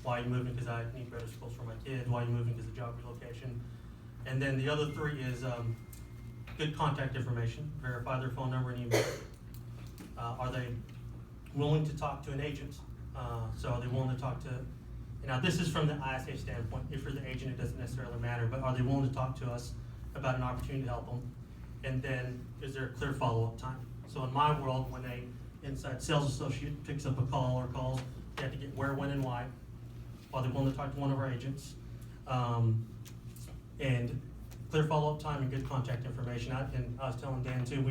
Why are you moving? Because I need better schools for my kids. Why are you moving? Because of job relocation. And then the other 3 is good contact information, verify their phone number and email. Are they willing to talk to an agent? So are they willing to talk to, now this is from the ISA standpoint. If you're the agent, it doesn't necessarily matter, but are they willing to talk to us about an opportunity to help them? And then is there a clear follow-up time? So in my world, when a inside sales associate picks up a call or calls, they have to get where, when, and why. Are they willing to talk to one of our agents? And clear follow-up time and good contact information. And I was telling Dan too,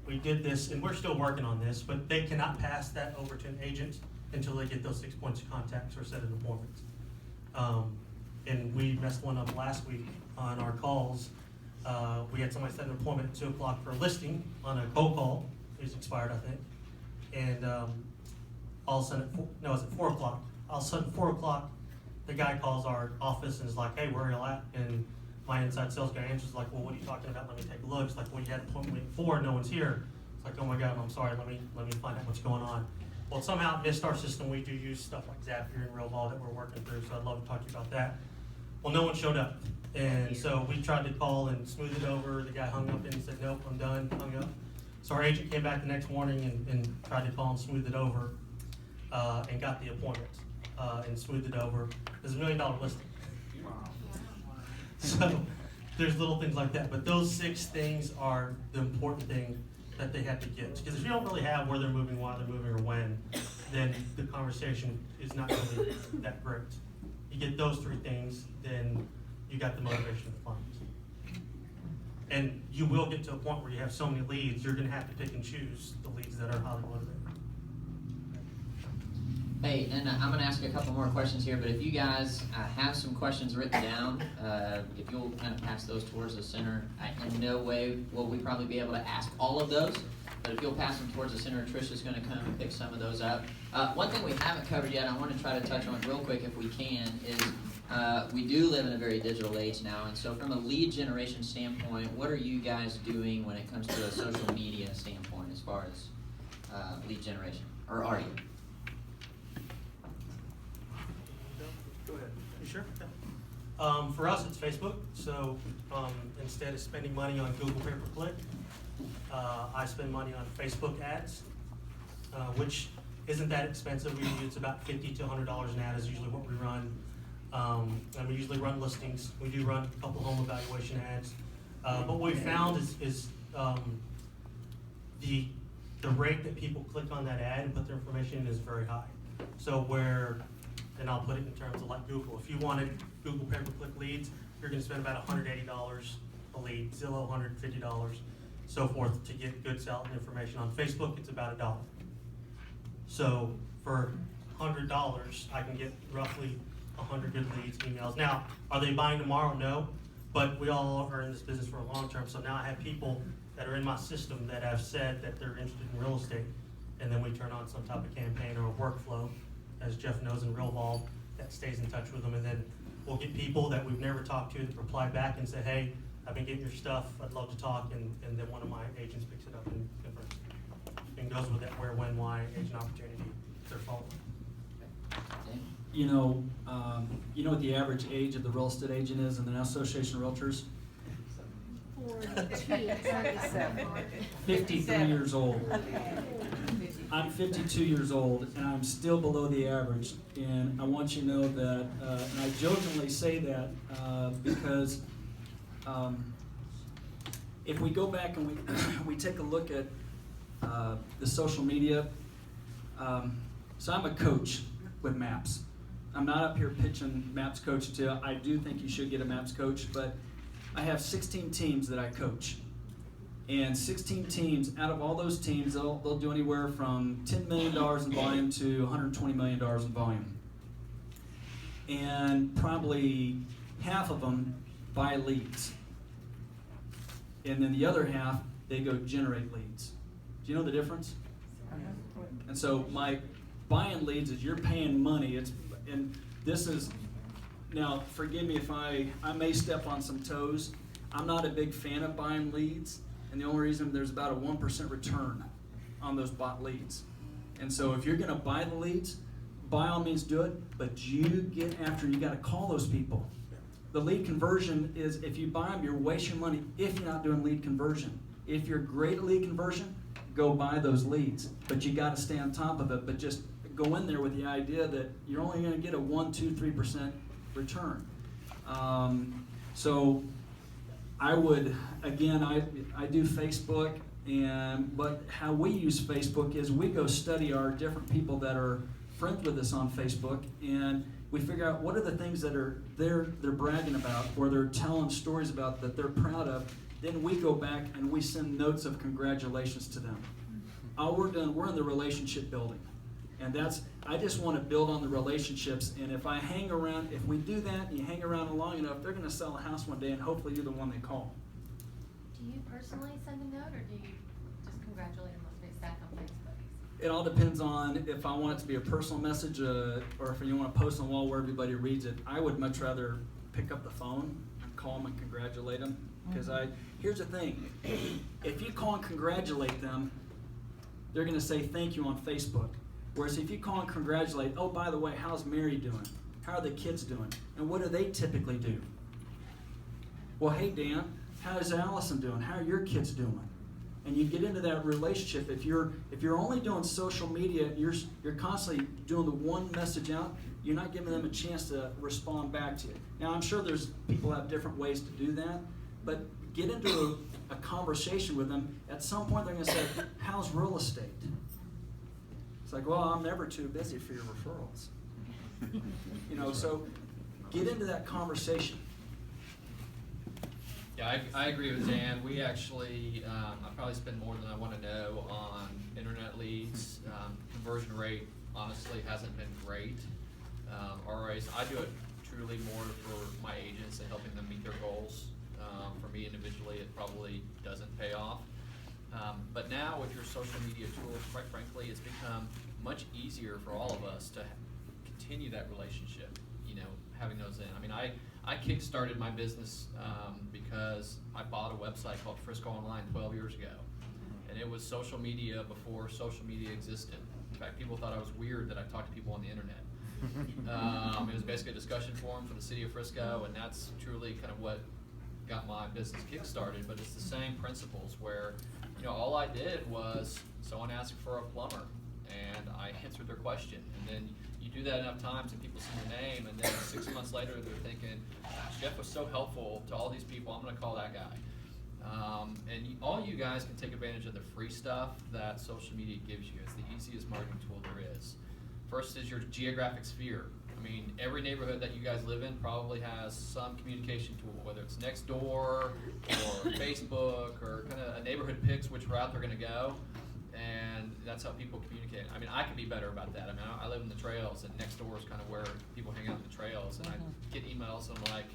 we did this, and we're still working on this, but they cannot pass that over to an agent until they get those 6 points of contacts or set an appointment. And we messed one up last week on our calls. We had somebody set an appointment at 2 o'clock for a listing on a cold call. It was expired, I think. And all of a sudden, it was at 4 o'clock. All of a sudden, 4 o'clock, the guy calls our office and is like, hey, where are you at? And my inside sales guy answers like, well, what are you talking about? Let me take a look. It's like, well, you had an appointment at 4, no one's here. It's like, oh my God, I'm sorry, let me find out what's going on. Well, somehow it missed our system. We do use stuff like Zapier and RealVol that we're working through, so I'd love to talk to you about that. Well, no one showed up. And so we tried to call and smooth it over. The guy hung up and said, nope, I'm done, hung up. So our agent came back the next morning and tried to call and smooth it over, and got the appointment, and smoothed it over. It was $1 million listing. So there's little things like that, but those 6 things are the important thing that they have to get. Because if you don't really have where they're moving, why they're moving, or when, then the conversation is not really that great. You get those 3 things, then you got the motivation of the clients. And you will get to a point where you have so many leads, you're gonna have to pick and choose the leads that are highly motivated. Hey, and I'm going to ask a couple more questions here, but if you guys have some questions written down, if you'll kind of pass those towards the center, in no way will we probably be able to ask all of those, but if you'll pass them towards the center, Tricia's going to come and pick some of those up. One thing we haven't covered yet, I want to try to touch on real quick if we can, is we do live in a very digital age now, and so from a lead generation standpoint, what are you guys doing when it comes to a social media standpoint as far as lead generation, or are you? Go ahead. You sure? For us, it's Facebook. So instead of spending money on Google pay-per-click, I spend money on Facebook ads, which isn't that expensive. It's about $50 to $100 an ad is usually what we run. And we usually run listings. We do run a couple home evaluation ads. But what we found is the rate that people click on that ad and put their information in is very high. So and I'll put it in terms of like Google. If you wanted Google pay-per-click leads, you're going to spend about $180 a lead, Zillow $150, so forth, to get good solid information. On Facebook, it's about $1. So for $100, I can get roughly 100 good leads, emails. Now, are they buying tomorrow? No, but we all are in this business for a long term. So now I have people that are in my system that have said that they're interested in real estate, and then we turn on some type of campaign or a workflow, as Jeff knows in RealVolve, that stays in touch with them, and then we'll get people that we've never talked to that reply back and say, hey, I've been getting your stuff, I'd love to talk, and then one of my agents picks it up and goes with that where, when, why, agent opportunity, they're following. You know what the average age of the real estate agent is in the National Association of Realtors? 53 years old. I'm 52 years old, and I'm still below the average. And I want you to know that, and I jokingly say that because if we go back and we take a look at the social media, so I'm a coach with MAPS. I'm not up here pitching MAPS coach to you. I do think you should get a MAPS coach, but I have 16 teams that I coach. And 16 teams, out of all those teams, they'll do anywhere from $10 million in volume to $120 million in volume. And probably half of them buy leads. And then the other half, they go generate leads. Do you know the difference? And so my buying leads is you're paying money. And this is, now forgive me if I may step on some toes. I'm not a big fan of buying leads. And the only reason there's about a 1% return on those bought leads. And so if you're gonna buy the leads, by all means do it, but you get after, you gotta call those people. The lead conversion is, if you buy them, you're wasting money if you're not doing lead conversion. If you're great at lead conversion, go buy those leads. But you gotta stay on top of it, but just go in there with the idea that you're only gonna get a 1, 2, 3% return. So I would, again, I do Facebook, but how we use Facebook is we go study our different people that are friends with us on Facebook, and we figure out what are the things that they're bragging about or they're telling stories about that they're proud of. Then we go back and we send notes of congratulations to them. All we're doing, we're in the relationship building. And I just want to build on the relationships, and if we do that and you hang around long enough, they're going to sell a house one day, and hopefully you're the one they call. Do you personally send a note, or do you just congratulate them on Facebook on Facebook? It all depends on if I want it to be a personal message, or if you want to post on the wall where everybody reads it. I would much rather pick up the phone and call them and congratulate them, because here's the thing, if you call and congratulate them, they're going to say thank you on Facebook. Whereas if you call and congratulate, oh, by the way, how's Mary doing? How are the kids doing? And what do they typically do? Well, hey, Dan, how is Allison doing? How are your kids doing? And you get into that relationship. If you're only doing social media, you're constantly doing the one message out, you're not giving them a chance to respond back to you. Now, I'm sure there's people have different ways to do that, but get into a conversation with them. At some point, they're going to say, how's real estate? It's like, well, I'm never too busy for your referrals. So get into that conversation. Yeah, I agree with Dan. We actually, I probably spend more than I want to know on internet leads, conversion rate, honestly hasn't been great. RAs, I do it truly more for my agents and helping them meet their goals. For me individually, it probably doesn't pay off. But now with your social media tools, quite frankly, it's become much easier for all of us to continue that relationship, you know, having those in. I mean, I kick-started my business because I bought a website called Frisco Online 12 years ago. And it was social media before social media existed. In fact, people thought I was weird that I talked to people on the internet. It was basically a discussion forum for the city of Frisco, and that's truly kind of what got my business kick-started. But it's the same principles where, you know, all I did was someone asked for a plumber, and I answered their question. And then you do that enough times and people see your name, and then 6 months later they're thinking, gosh, Jeff was so helpful to all these people, I'm gonna call that guy. All you guys can take advantage of the free stuff that social media gives you. It's the easiest marketing tool there is. First is your geographic sphere. I mean, every neighborhood that you guys live in probably has some communication tool, whether it's Nextdoor or Facebook or kind of a neighborhood picks which route they're gonna go. And that's how people communicate. I mean, I can be better about that. I mean, I live in the trails, and Nextdoor is kind of where people hang out in the trails. And I get emails, and I'm like,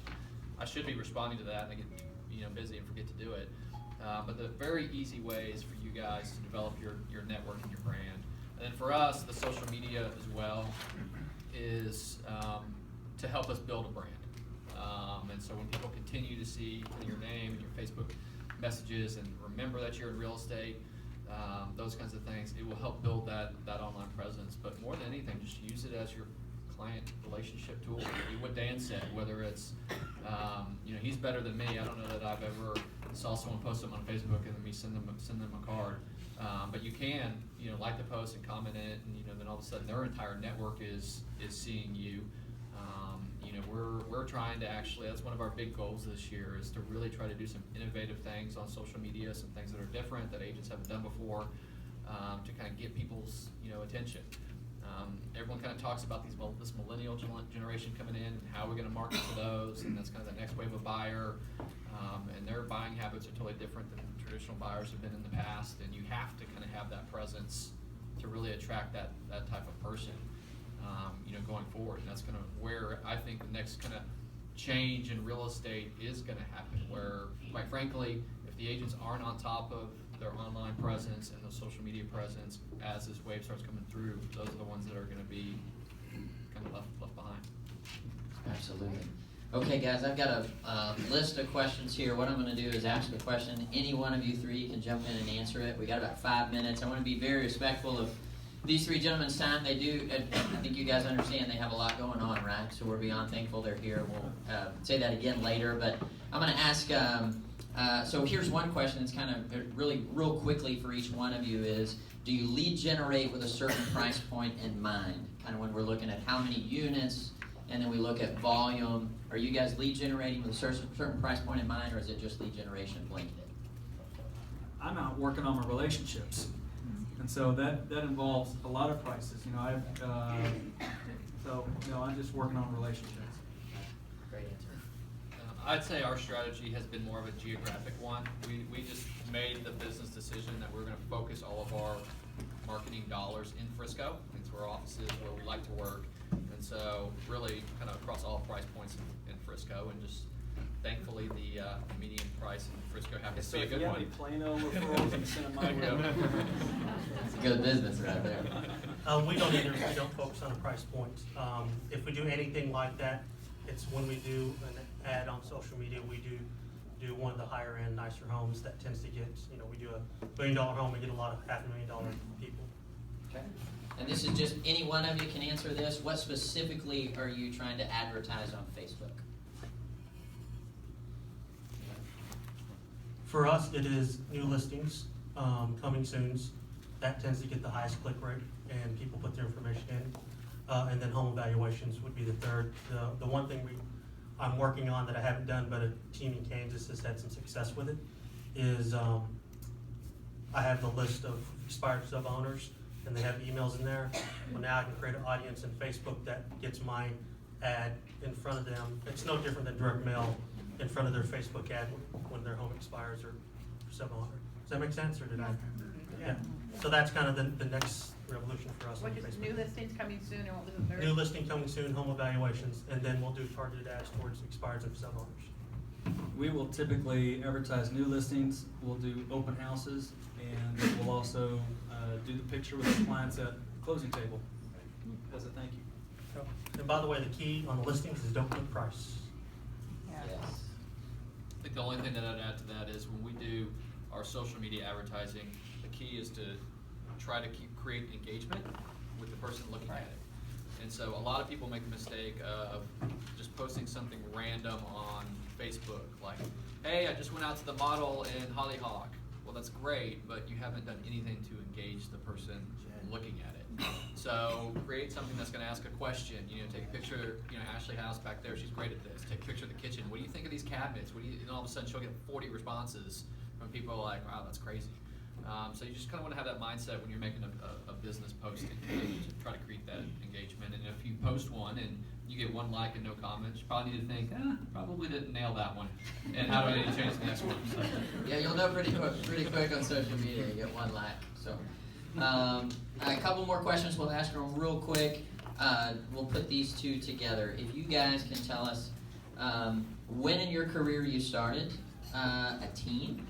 I should be responding to that, and I get, you know, busy and forget to do it. But the very easy ways for you guys to develop your network and your brand. And then for us, the social media as well is to help us build a brand. And so when people continue to see your name and your Facebook messages and remember that you're in real estate, those kinds of things, it will help build that online presence. But more than anything, just use it as your client relationship tool. What Dan said, whether it's, you know, he's better than me. I don't know that I've ever saw someone post something on Facebook and then me send them a card. But you can, you know, like the post and comment in it, and you know, then all of a sudden their entire network is seeing you. You know, we're trying to actually, that's one of our big goals this year, is to really try to do some innovative things on social media, some things that are different that agents haven't done before, to kind of get people's, you know, attention. Everyone kind of talks about this millennial generation coming in and how we're going to market to those, and that's kind of the next wave of buyer, and their buying habits are totally different than traditional buyers have been in the past, and you have to kind of have that presence to really attract that type of person, you know, going forward. And that's going to where I think the next kind of change in real estate is going to happen, where, quite frankly, if the agents aren't on top of their online presence and the social media presence as this wave starts coming through, those are the ones that are going to be kind of left behind. Absolutely. Okay, guys, I've got a list of questions here. What I'm going to do is ask a question. Any one of you three can jump in and answer it. We got about 5 minutes. I want to be very respectful of these three gentlemen's time. They do, I think you guys understand, they have a lot going on, right? So we're beyond thankful they're here. We'll say that again later. But I'm going to ask, so here's one question that's kind of really real quickly for each one of you is, do you lead generate with a certain price point in mind? Kind of when we're looking at how many units, and then we look at volume. Are you guys lead generating with a certain price point in mind, or is it just lead generation blanketed? I'm out working on my relationships, and so that involves a lot of prices. You know, I'm just working on relationships. Great answer. I'd say our strategy has been more of a geographic one. We just made the business decision that we're going to focus all of our marketing dollars in Frisco. It's where our office is, where we like to work. And so really kind of across all price points in Frisco, and just thankfully the median price in Frisco happens to be a good one. So if you have any Plano referrals, and send them my way. It's a good business right there. We don't either. We don't focus on the price points. If we do anything like that, it's when we do an ad on social media, we do one of the higher end, nicer homes that tends to get, you know, we do a $1 million home and get a lot of $500,000 people. Okay. And this is just, any one of you can answer this. What specifically are you trying to advertise on Facebook? For us, it is new listings, coming soons. That tends to get the highest click rate, and people put their information in. And then home evaluations would be the third. The one thing I'm working on that I haven't done, but a team in Kansas has had some success with it, is I have the list of expired sub-owners, and they have emails in there. Well, now I can create an audience in Facebook that gets my ad in front of them. It's no different than direct mail in front of their Facebook ad when their home expires or sub-owner. Does that make sense, or did I? Yeah. So that's kind of the next revolution for us on What is Facebook. new listings coming soon, and what was the third? New listing coming soon, home evaluations, and then we'll do targeted ads towards expireds and sub owners. We will typically advertise new listings, we'll do open houses, and we'll also do the picture with the clients at closing table as a thank you. And by the way, the key on the listings is don't put price. Yes. I think the only thing that I'd add to that is when we do our social media advertising, the key is to try to create engagement with the person looking at it. And so a lot of people make the mistake of just posting something random on Facebook, like, hey, I just went out to the model in Hollyhock. Well, that's great, but you haven't done anything to engage the person looking at it. So create something that's going to ask a question. Take a picture. Ashley House back there, she's great at this. Take a picture of the kitchen. What do you think of these cabinets? And all of a sudden she'll get 40 responses from people like, wow, that's crazy. So you just kind of want to have that mindset when you're making a business posting to try to create that engagement. And if you post one and you get 1 like and no comments, you probably need to think, probably didn't nail that one. And how do I need to change the next one? So. Yeah, you'll know pretty quick on social media. You get 1 like. So, a couple more questions. We'll ask them real quick. We'll put these two together. If you guys can tell us when in your career you started a team,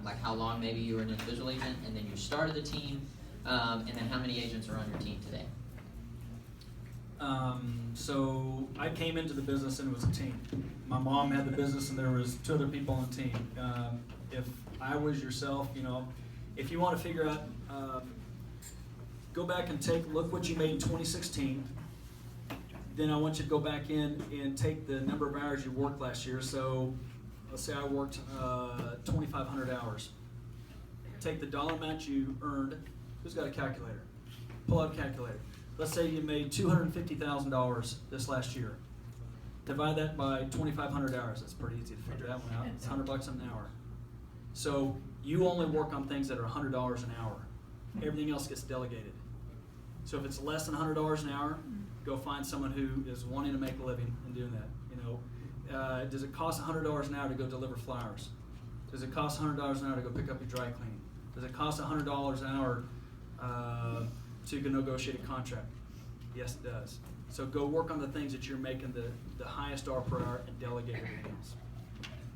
like how long maybe you were an individual agent, and then you started the team, and then how many agents are on your team today? So I came into the business and it was a team. My mom had the business and there was 2 other people on the team. If I was yourself, if you want to figure out, go back and look what you made in 2016. Then I want you to go back in and take the number of hours you worked last year. So let's say I worked 2,500 hours. Take the dollar amount you earned. Who's got a calculator? Pull out a calculator. Let's say you made $250,000 this last year. Divide that by 2,500 hours. That's pretty easy to figure that one out. It's $100 an hour. So you only work on things that are $100 an hour. Everything else gets delegated. So if it's less than $100 an hour, go find someone who is wanting to make a living and doing that. Does it cost $100 an hour to go deliver flowers? Does it cost $100 an hour to go pick up your dry cleaning? Does it cost $100 an hour to negotiate a contract? Yes, it does. So go work on the things that you're making the highest R per hour and delegate everything else.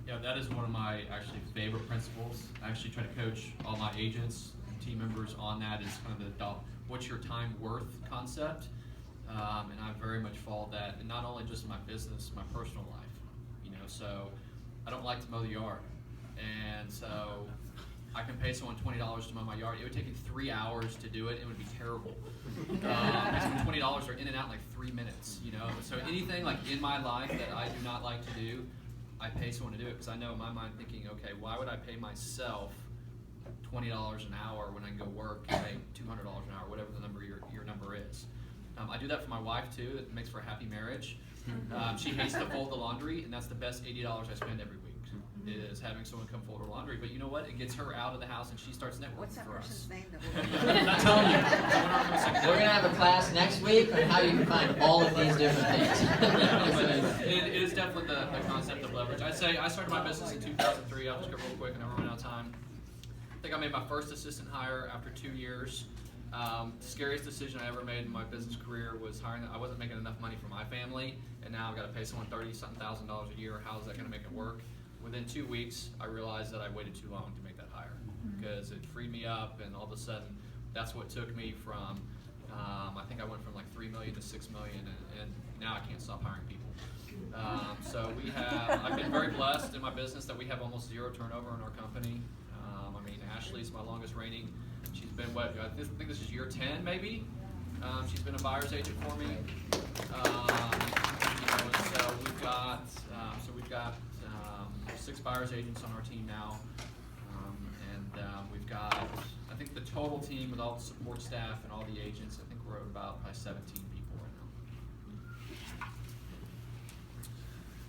Yeah, that is one of my actually favorite principles. I actually try to coach all my agents and team members on that. Is kind of the what's your time worth concept, and I very much follow that, and not only just in my business, my personal life. So I don't like to mow the yard, and so I can pay someone $20 to mow my yard. It would take me 3 hours to do it. It would be terrible. Because $20 are in and out in like 3 minutes. So anything like in my life that I do not like to do, I pay someone to do it because I know in my mind thinking, okay, why would I pay myself $20 an hour when I can go work and make $200 an hour, whatever the number your number is. I do that for my wife too. It makes for a happy marriage. She hates to fold the laundry, and that's the best $80 I spend every week. Is having someone come fold her laundry. But you know what? It gets her out of the house, and she starts networking What's that for us. person's name? I'm not telling you. We're going to have a class next week on how you can find all of these different things. It is definitely the concept of leverage. I'd say I started my business in 2003. I'll just go real quick, and I run out of time. I think I made my first assistant hire after 2 years. Scariest decision I ever made in my business career was hiring. I wasn't making enough money for my family, and now I've got to pay someone $30-something thousand a year. How is that going to make it work? Within 2 weeks, I realized that I waited too long to make that hire because it freed me up, and all of a sudden, that's what took me from. I think I went from like $3 million to $6 million, and now I can't stop hiring people. So I've been very blessed in my business that we have almost 0 turnover in our company. Ashley's my longest reigning. She's been I think this is year 10 maybe. She's been a buyer's agent for me. So we've got 6 buyer's agents on our team now, and we've got, I think the total team with all the support staff and all the agents, I think we're at about probably 17 people right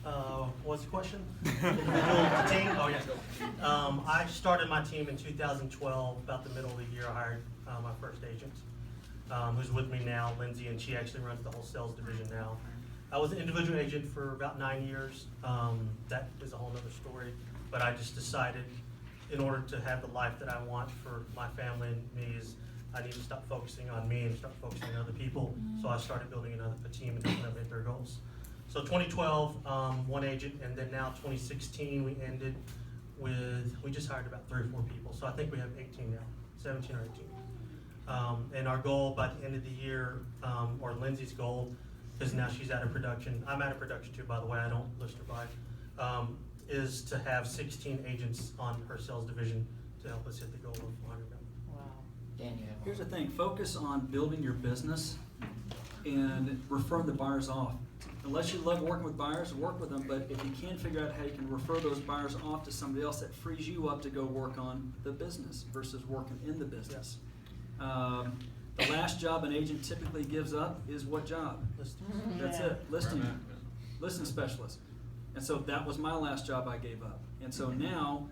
now. What's the question? The team? Oh, yeah. I started my team in 2012. About the middle of the year, I hired my first agent, who's with me now, Lindsay, and she actually runs the whole sales division now. I was an individual agent for about 9 years. That is a whole other story. But I just decided in order to have the life that I want for my family and me is I need to stop focusing on me and start focusing on other people. So I started building a team and helping them hit their goals. So 2012, one agent, and then now 2016 we ended with, we just hired about 3 or 4 people. So I think we have 18 now, 17 or 18. And our goal by the end of the year, or Lindsay's goal, because now she's out of production, I'm out of production too, by the way, I don't list her by, is to have 16 agents on her sales division to help us hit the goal of 100 million. Dan, you have one. Here's the thing, focus on building your business and refer the buyers off. Unless you love working with buyers, work with them, but if you can't figure out how you can refer those buyers off to somebody else, that frees you up to go work on the business versus working in the business. The last job an agent typically gives up is what job? That's it, listing specialist. And so that was my last job I gave up. And so now,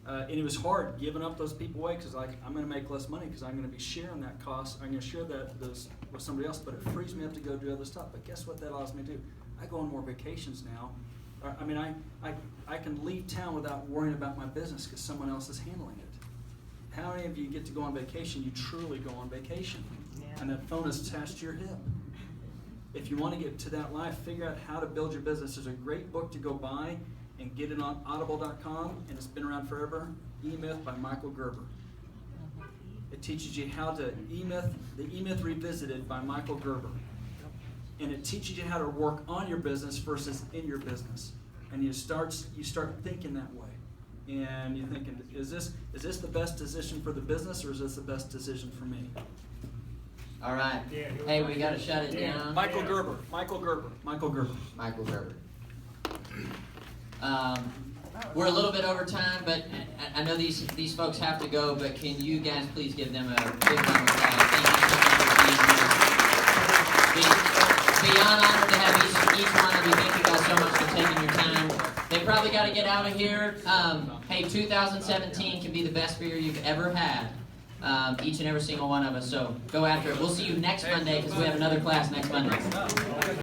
and it was hard giving up those people away because I'm going to make less money because I'm going to be sharing that cost. I'm going to share those with somebody else, but it frees me up to go do other stuff. But guess what that allows me to do? I go on more vacations now. I mean, I can leave town without worrying about my business because someone else is handling it. How many of you get to go on vacation? You truly go on vacation, and that phone is attached to your hip. If you want to get to that life, figure out how to build your business. There's a great book to go buy and get it on audible.com, and it's been around forever, E-Myth by Michael Gerber. It teaches you how to the E-Myth Revisited by Michael Gerber. And it teaches you how to work on your business versus in your business. And you start thinking that way. And you're thinking, is this the best decision for the business, or is this the best decision for me? All right. Hey, we got to shut it down. Michael Gerber. Michael Gerber. We're a little bit over time, but I know these folks have to go, but can you guys please give them a big round of applause? Thank you so much for being here. Beyond honored to have each one of you. Thank you guys so much for taking your time. They probably got to get out of here. Hey, 2017 can be the best year you've ever had. Each and every single one of us. So go after it. We'll see you next Monday because we have another class next Monday.